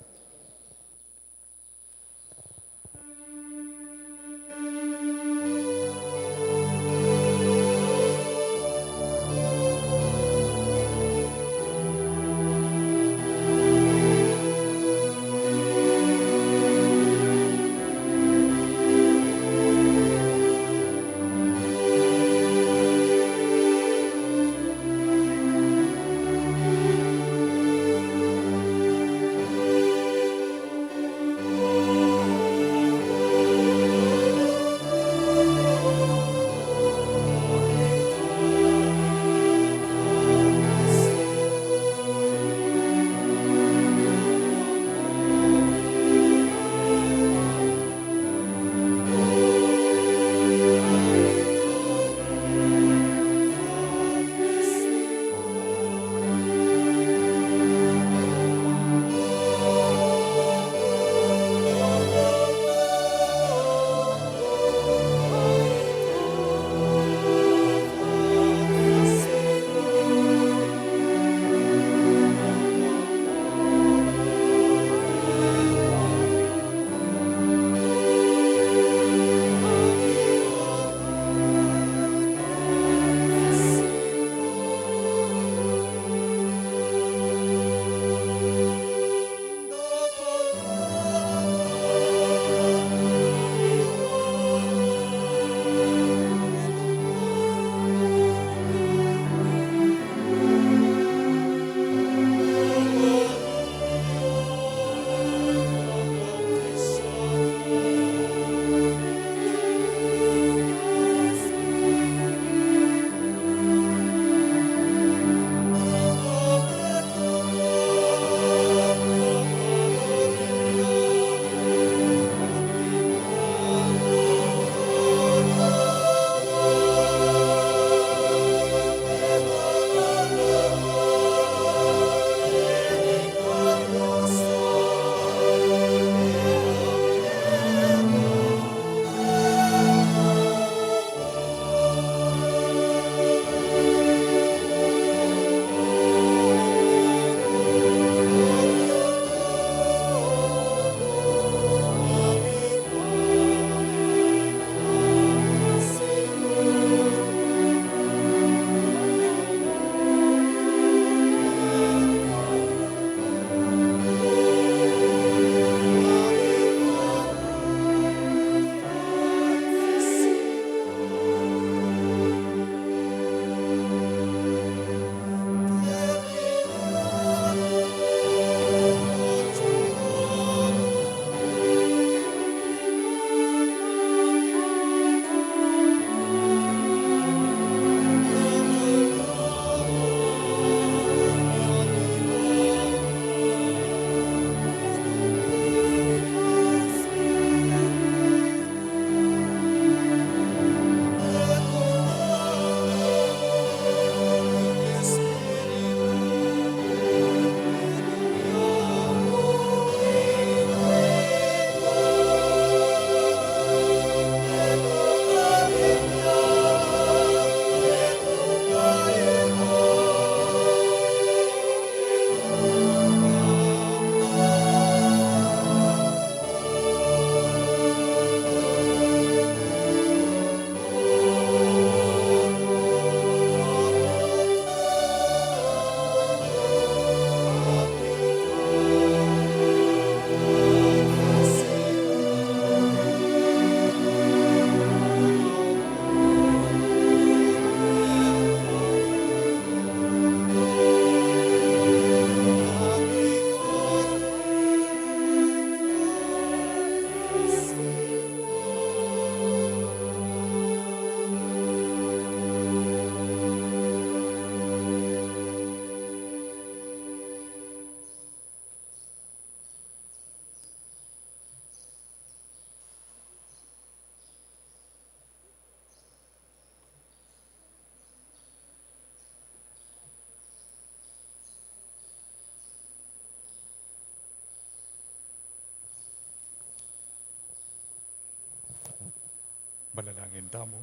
Manalangin tamo.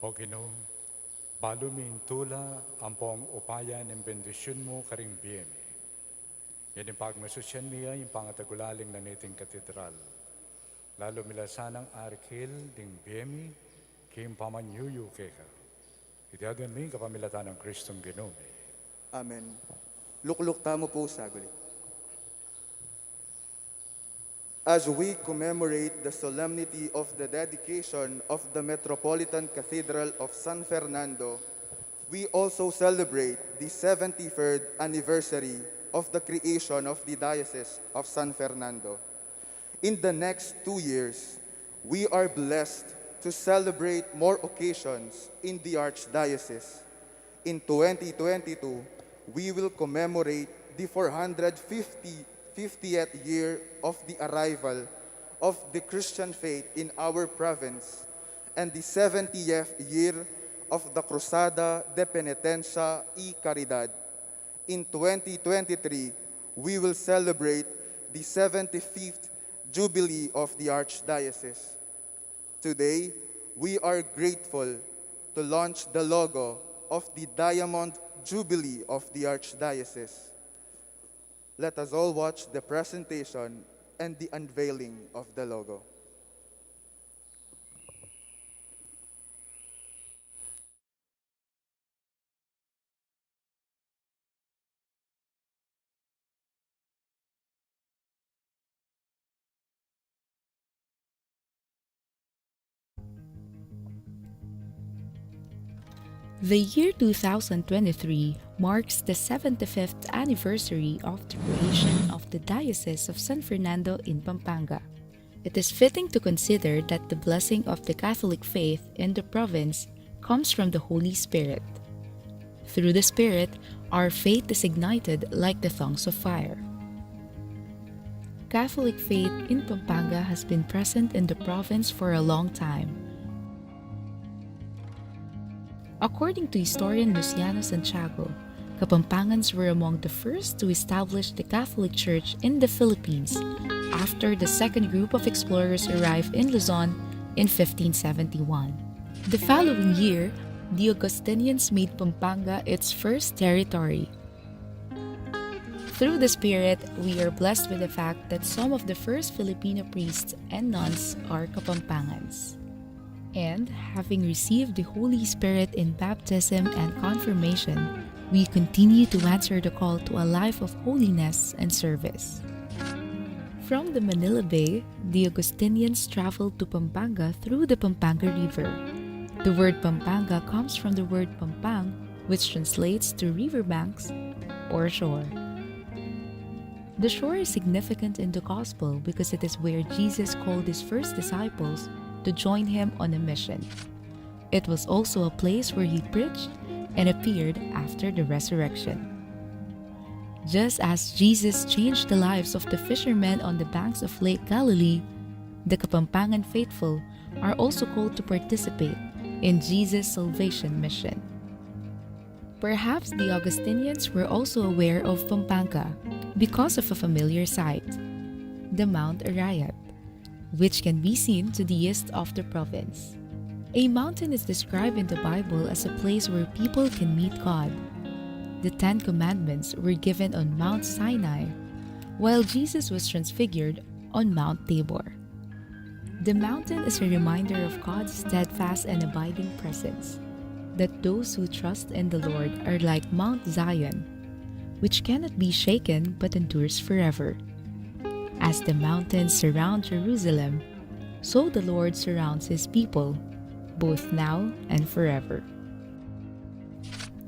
O Ginoo, balumintula ang pong upaya ng bendisyon mo karing biyemi. Yan yung pagmasusyan niya yung pangatagulaling na niting katedral. Lalo milasanang arkil ding biyemi, kim pamanyuyu keka. Itiagan mi kapamilatan ng Kristong Ginoo. Amen. Lukluk tamo po saguli. As we commemorate the solemnity of the dedication of the Metropolitan Cathedral of San Fernando, we also celebrate the 73rd anniversary of the creation of the Diocese of San Fernando. In the next 2 years, we are blessed to celebrate more occasions in the Archdiocese. In 2022, we will commemorate the 450th year of the arrival of the Christian faith in our province and the 70th year of the Cruzada de Penitencia y Caridad. In 2023, we will celebrate the 75th Jubilee of the Archdiocese. Today, we are grateful to launch the logo of the Diamond Jubilee of the Archdiocese. Let us all watch the presentation and the unveiling of the logo. The year 2023 marks the 75th anniversary of the creation of the Diocese of San Fernando in Pampanga. It is fitting to consider that the blessing of the Catholic faith in the province comes from the Holy Spirit. Through the Spirit, our faith is ignited like the tongues of fire. Catholic faith in Pampanga has been present in the province for a long time. According to historian Luciano Santiago, Kapampangans were among the first to establish the Catholic Church in the Philippines after the second group of explorers arrived in Luzon in 1571. The following year, the Augustinians made Pampanga its first territory. Through the Spirit, we are blessed with the fact that some of the first Filipino priests and nuns are Kapampangans. And, having received the Holy Spirit in baptism and confirmation, we continue to answer the call to a life of holiness and service. From the Manila Bay, the Augustinians traveled to Pampanga through the Pampanga River. The word Pampanga comes from the word Pampang, which translates to riverbanks or shore. The shore is significant in the Gospel because it is where Jesus called his first disciples to join him on a mission. It was also a place where he preached and appeared after the resurrection. Just as Jesus changed the lives of the fishermen on the banks of Lake Galilee, the Kapampangan faithful are also called to participate in Jesus' salvation mission. Perhaps the Augustinians were also aware of Pampanga because of a familiar sight, the Mount Arayat, which can be seen to the east of the province. A mountain is described in the Bible as a place where people can meet God. The 10 Commandments were given on Mount Sinai, while Jesus was transfigured on Mount Tabor. The mountain is a reminder of God's steadfast and abiding presence, that those who trust in the Lord are like Mount Zion, which cannot be shaken but endures forever. As the mountains surround Jerusalem, so the Lord surrounds his people, both now and forever.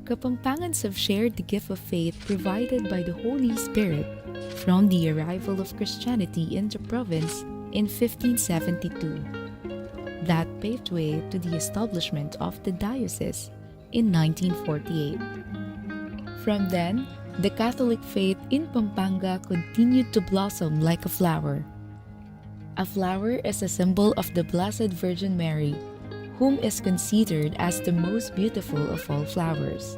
Kapampangans have shared the gift of faith provided by the Holy Spirit from the arrival of Christianity in the province in 1572. That paved way to the establishment of the diocese in 1948. From then, the Catholic faith in Pampanga continued to blossom like a flower. A flower is a symbol of the Blessed Virgin Mary, whom is considered as the most beautiful of all flowers.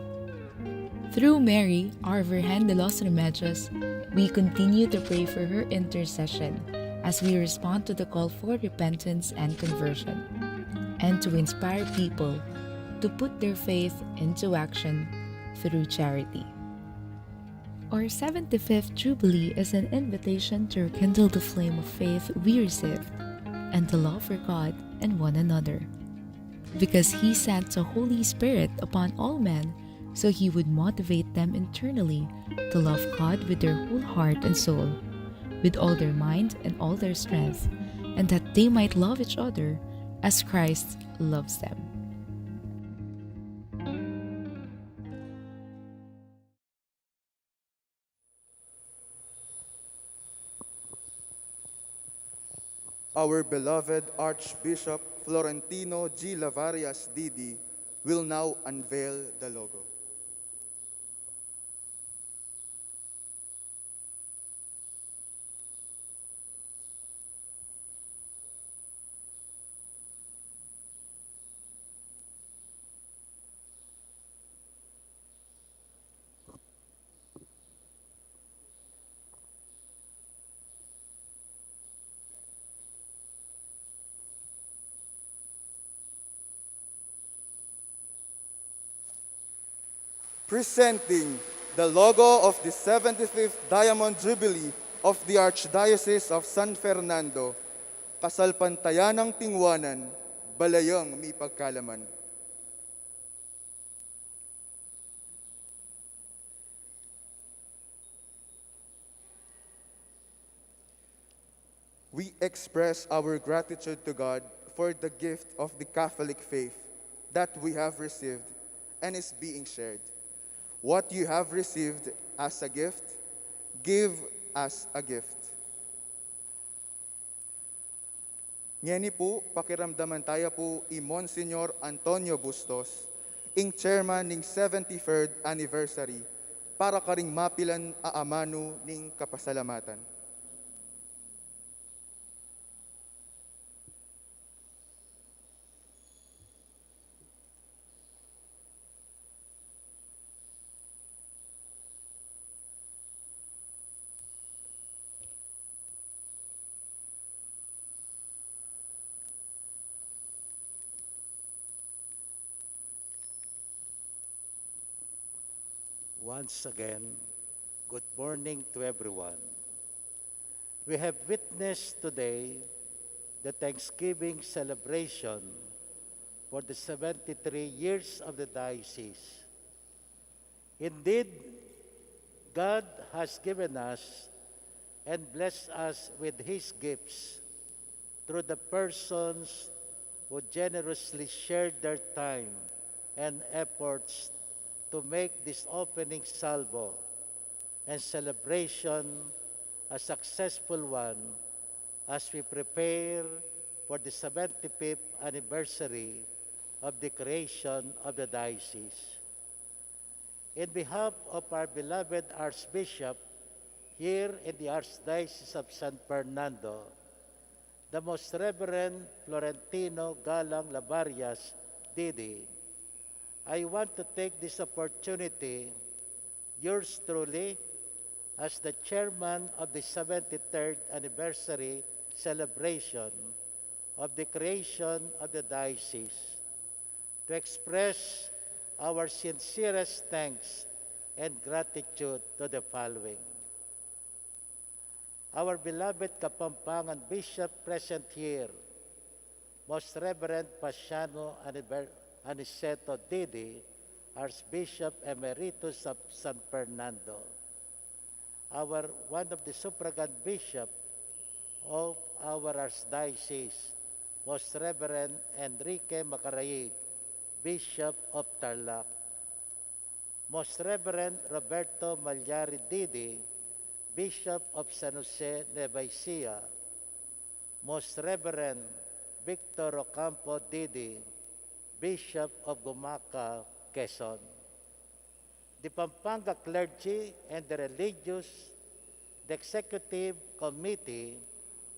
Through Mary, our Virgen de los Remedios, We continue to pray for her intercession as we respond to the call for repentance and conversion, and to inspire people to put their faith into action through charity. Our 75th Jubilee is an invitation to rekindle the flame of faith we received and the love for God and one another. Because He sent the Holy Spirit upon all men so He would motivate them internally to love God with their whole heart and soul, with all their mind and all their strength, and that they might love each other as Christ loves them. Our beloved Archbishop Florentino G. Lavarias, D.D., will now unveil the logo. Presenting the logo of the 75th Diamond Jubilee of the Archdiocese of San Fernando, Kasalpantayanang Tingwanan, Balayang Mi Pagkalaman. We express our gratitude to God for the gift of the Catholic faith that we have received and is being shared. What you have received as a gift, give as a gift. Ngeni po, pakiramdaman tayo po i Monsignor Antonio Bustos, ing chairman ning 73rd anniversary, para karing mapilan aamano ning kapasalamatan. Once again, good morning to everyone. We have witnessed today the Thanksgiving celebration for the 73 years of the diocese. Indeed, God has given us and blessed us with His gifts through the persons who generously shared their time and efforts to make this opening salvo and celebration a successful one as we prepare for the 75th anniversary of the creation of the diocese. In behalf of our beloved Archbishop here in the Archdiocese of San Fernando, the Most Reverend Florentino Galang Lavarias, D.D., I want to take this opportunity, yours truly, as the chairman of the 73rd anniversary celebration of the creation of the diocese, to express our sincerest thanks and gratitude to the following. Our beloved Kapampangan Bishop present here, Most Reverend Pasiano Aniceto Didi, Archbishop Emeritus of San Fernando. One of the suffragan bishop of our Archdiocese, Most Reverend Enrique Macaraeg, Bishop of Tarlac. Most Reverend Roberto Mallari Didi, Bishop of San Jose, Nueva Ecija. Most Reverend Victor Ocampo Didi, Bishop of Gumaca, Quezon. The Pampanga Clergy and the the Executive Committee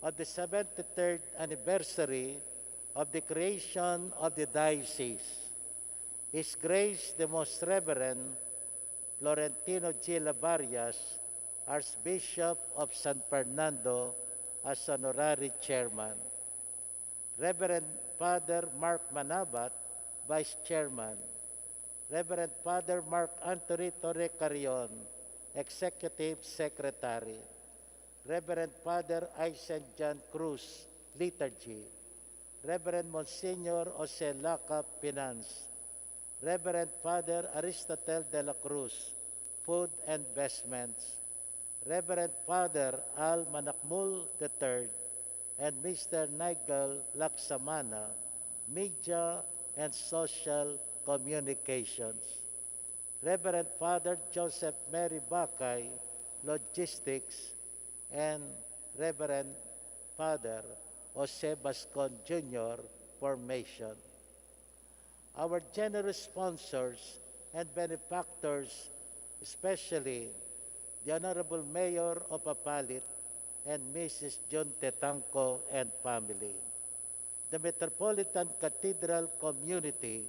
of the 73rd anniversary of the creation of the diocese, His Grace the Most Reverend Florentino G. Lavarias, Archbishop of San Fernando, as honorary chairman. Reverend Father Mark Manabat, Vice Chairman. Reverend Father Mark Anthony Torre Carrion, Executive Secretary. Reverend Father Isaac John Cruz, Liturgy. Reverend Monsignor Jose Laca, Finance. Reverend Father Aristotle de la Cruz, Food and Vestments. Reverend Father Al Manakmul III, and Mr. Nigel Laksamana, Media and Social Communications. Reverend Father Joseph Mary Bakay, Logistics, and Reverend Father Jose Bascon Jr., Formation. Our generous sponsors and benefactors, especially the Honorable Mayor of Apalit and Mrs. John Tetanco and family. The Metropolitan Cathedral community,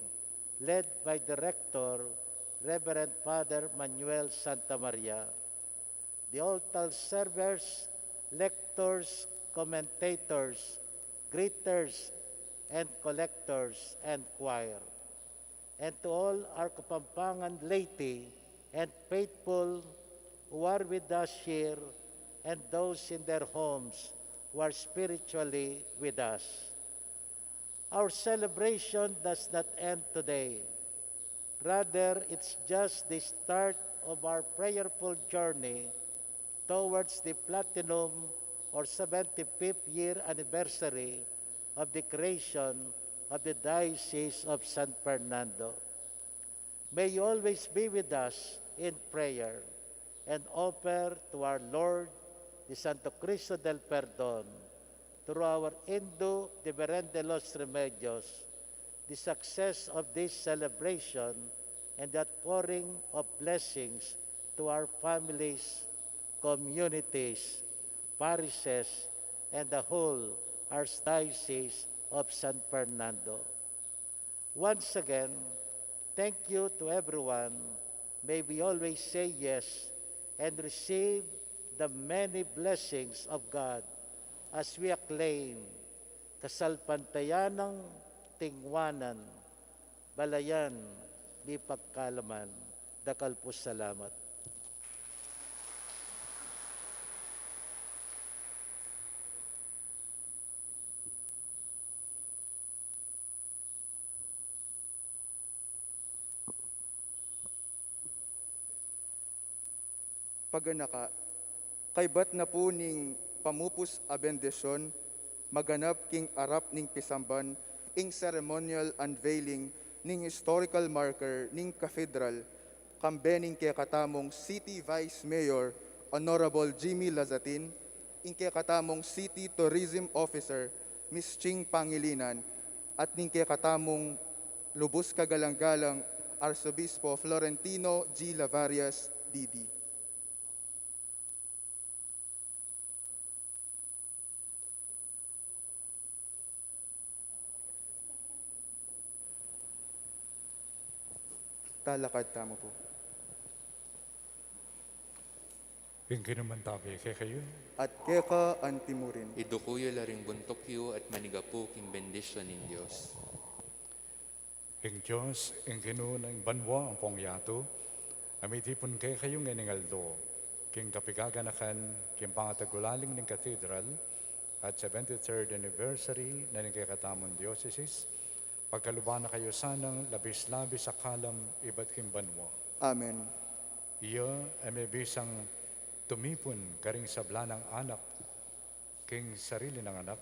led by the Rector, Reverend Father Manuel Santamaria. The altar servers, lectors, commentators, greeters, and collectors and choir. And to all our Kapampangan laity and faithful who are with us here and those in their homes who are spiritually with us. Our celebration does not end today. Rather, it's just the start of our prayerful journey towards the platinum or 75th year anniversary of the creation of the Diocese of San Fernando. May you always be with us in prayer and offer to our Lord the Santo Cristo del Perdón, through our Indo Diveren de los Remedios, the success of this celebration and the outpouring of blessings to our families, communities, parishes, and the whole Archdiocese of San Fernando. Once again, thank you to everyone. May we always say yes and receive the many blessings of God as we acclaim kasalpantayanang tingwanan, balayan, di pagkalaman, dakal po salamat. Paganaka, kay bat na po ning pamupus a bendisyon, maganap king arap ning pisamban, ing ceremonial unveiling ning historical marker ning cathedral, kambening kay katamong City Vice Mayor Honorable Jimmy Lazatin, ing kay katamong City Tourism Officer Miss Ching Pangilinan, at ning kay katamong lubos kagalang-galang Arsobispo Florentino G. Lavarias, D.D. Talakad tamo po. Yung kinumantabi kay kayo, At keka antimurin. Idukuyo laring buntokyo at manigapu king bendisyon in Diyos. yung Diyos, yung kinunang banwa ang pongyato, amitipon kay kayo nganingaldo, king kapigaganakan, king pangatagulaling ng cathedral, at 73rd anniversary na ng kakatamon diocese, pagkaluban na kayo sanang labis-labis sa kalam iba't kimbanwa. Amen. Iyo ay may bisang tumipon karing sabla ng anak, king sarili ng anak,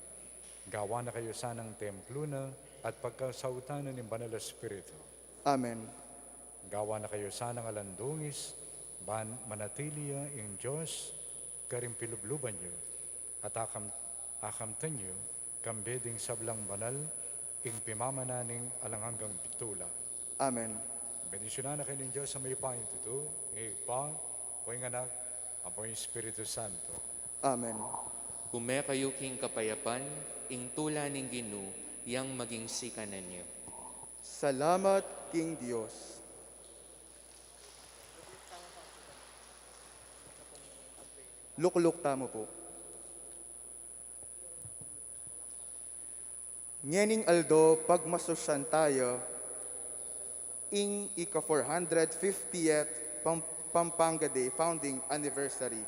gawa na kayo sanang templo na at pagkasautanan ng Banal na Espiritu. Amen. Gawa na kayo sanang alandungis, manatiliya in Diyos, karing pilubluban nyo, at akamtan nyo, kambeding sablang banal, ing pimamananing alanghanggang bitula. Amen. Bendisyonan na kayo ng Diyos sa may pahintuto, pa, po yung anak, po yung Espiritu Santo. Amen. Hume kayo king kapayapan, ing tula ning Ginu, yang maging sikanan niyo. Salamat, King Diyos. Lukluk tamo po. Ngening aldo pagmasosyan tayo ing ika-450th Pampanga Day founding anniversary.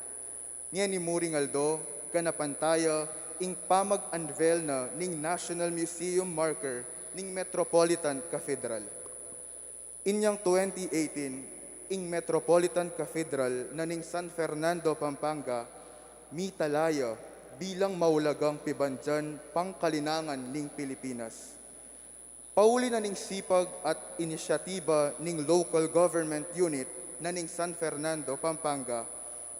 Ngeni muring aldo kanapan tayo ing pamag-unveil na ning National Museum marker ning Metropolitan Cathedral. Inyang 2018, ing Metropolitan Cathedral na ning San Fernando, Pampanga, mitalaya bilang maulagang pibandyan pangkalinangan ning Pilipinas. Pauli na ning sipag at inisyatiba ning local government unit na ning San Fernando, Pampanga,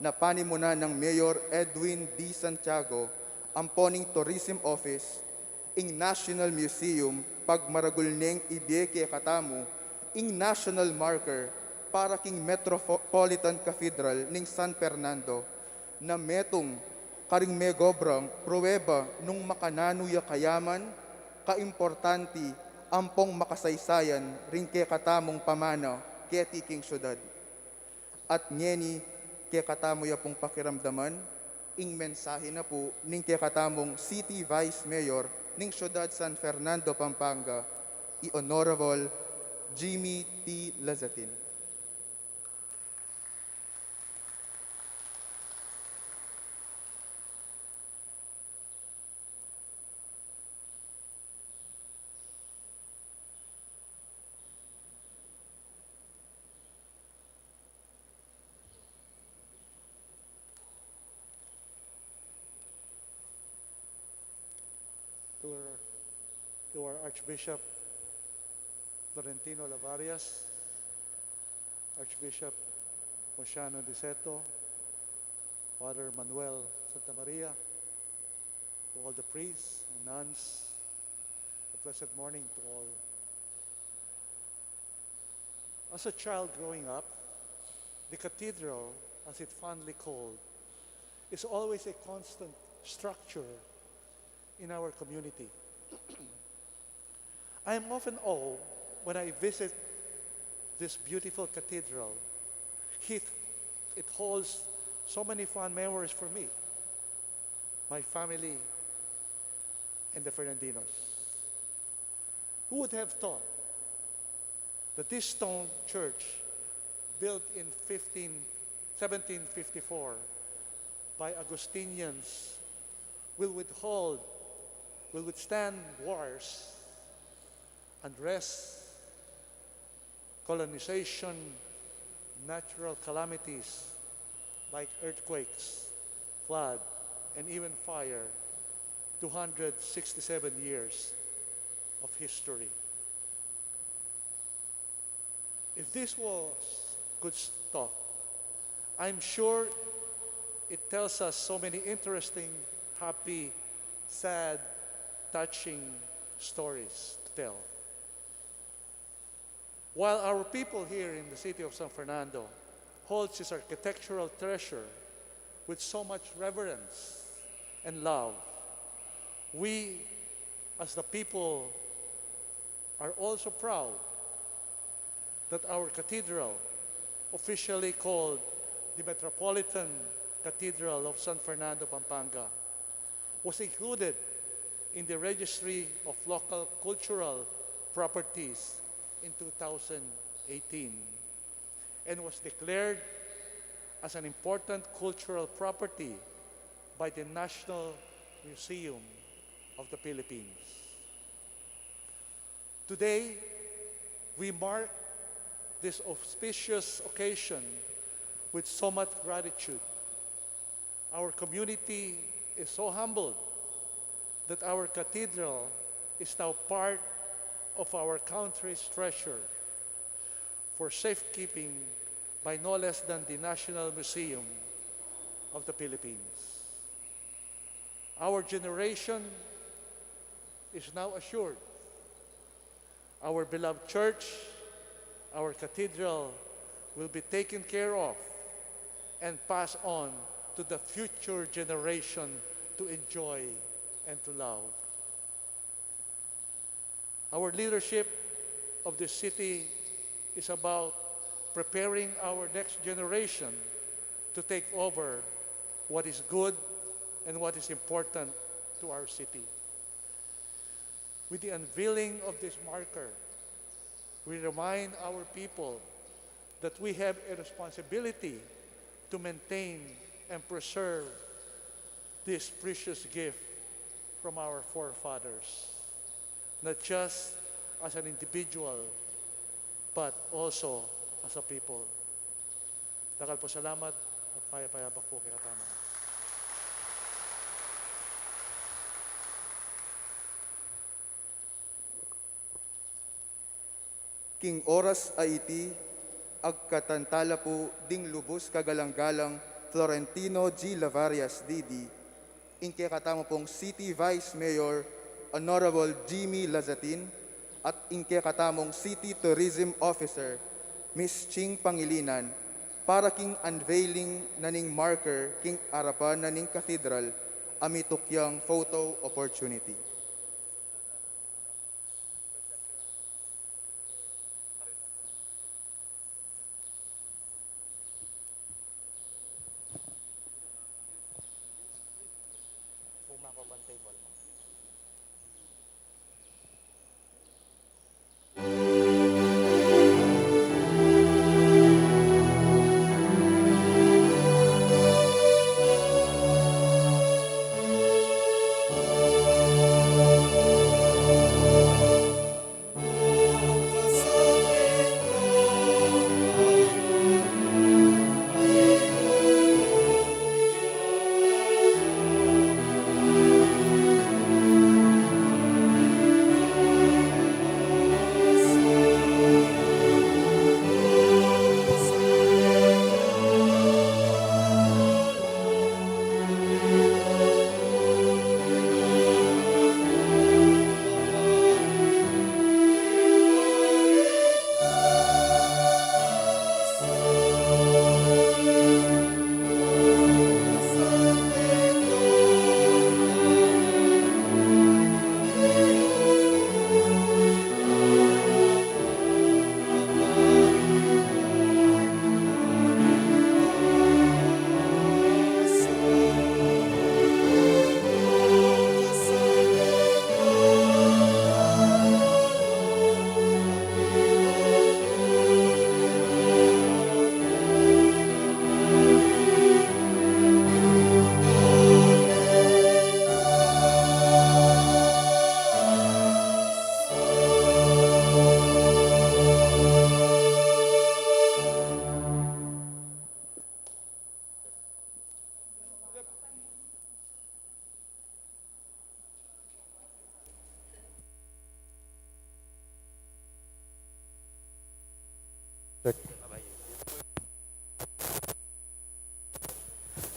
na panimuna ng Mayor Edwin D. Santiago, ang poning Tourism Office, ing National Museum, pagmaragul ning ibiyeke katamu, ing national marker para king Metropolitan Cathedral ning San Fernando, na metong karing megobrang pruweba nung makananuya kayaman, kaimportanti, ampong makasaysayan, ring ke katamong pamana, ke tiking syudad. At ngeni, ke katamo ya pong pakiramdaman, ing mensahe na po ning ke katamong City Vice Mayor ning syudad San Fernando, Pampanga, i-Honorable Jimmy T. Lazatin. To our Archbishop Florentino Lavarias, Archbishop Mosiano de Seto, Father Manuel Santa Maria, to all the priests and nuns, a blessed morning to all. As a child growing up, the cathedral, as it's fondly called, is always a constant structure in our community. I am often awed when I visit this beautiful cathedral. It holds so many fond memories for me, my family, and the Fernandinos. Who would have thought that this stone church, built in 1754 by Augustinians, will withstand wars, unrest, colonization, natural calamities like earthquakes, flood, and even fire, 267 years of history. If this was good talk, I'm sure it tells us so many interesting, happy, sad, touching stories to tell. While our people here in the city of San Fernando holds this architectural treasure with so much reverence and love, we as the people are also proud that our cathedral, officially called the Metropolitan Cathedral of San Fernando, Pampanga, was included in the Registry of Local Cultural Properties in 2018 and was declared as an important cultural property by the National Museum of the Philippines. Today, we mark this auspicious occasion with so much gratitude. Our community is so humbled that our cathedral is now part of our country's treasure for safekeeping by no less than the National Museum of the Philippines. Our generation is now assured. Our beloved church, our cathedral, will be taken care of and passed on to the future generation to enjoy and to love. Our leadership of the city is about preparing our next generation to take over what is good and what is important to our city. With the unveiling of this marker, we remind our people that we have a responsibility to maintain and preserve this precious gift from our forefathers, not just as an individual, but also as a people. Dakal po salamat at payapayabak po kay Katama. King oras ay iti, agkatantala po ding lubos kagalang-galang Florentino G. Lavarias, D.D., inke katamo pong City Vice Mayor Honorable Jimmy Lazatin at inke katamong City Tourism Officer Miss Ching Pangilinan para king unveiling naning marker king arapan naning cathedral amitukyang photo opportunity.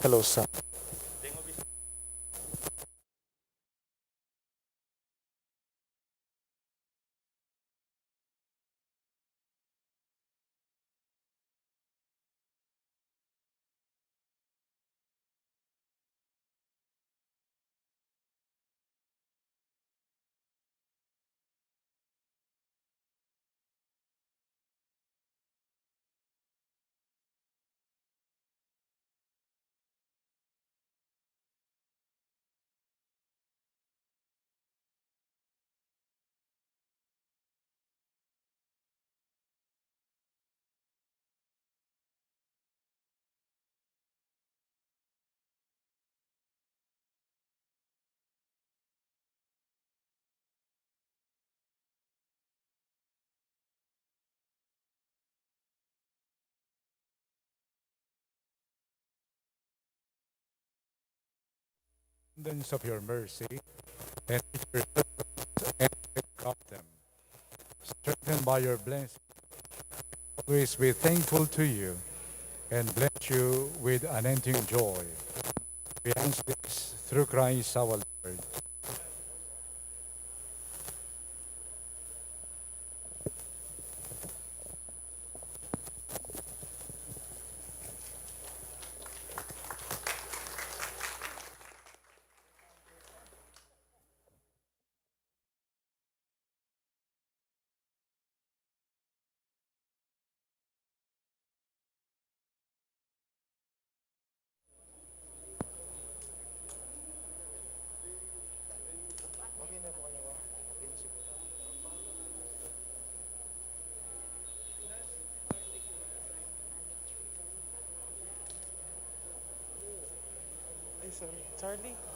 Hello, sir. Abundance of your mercy, and your and of them. Strengthened by your blessing, always be thankful to you, and bless you with unending joy. We ask this through Christ our Lord. Charlie.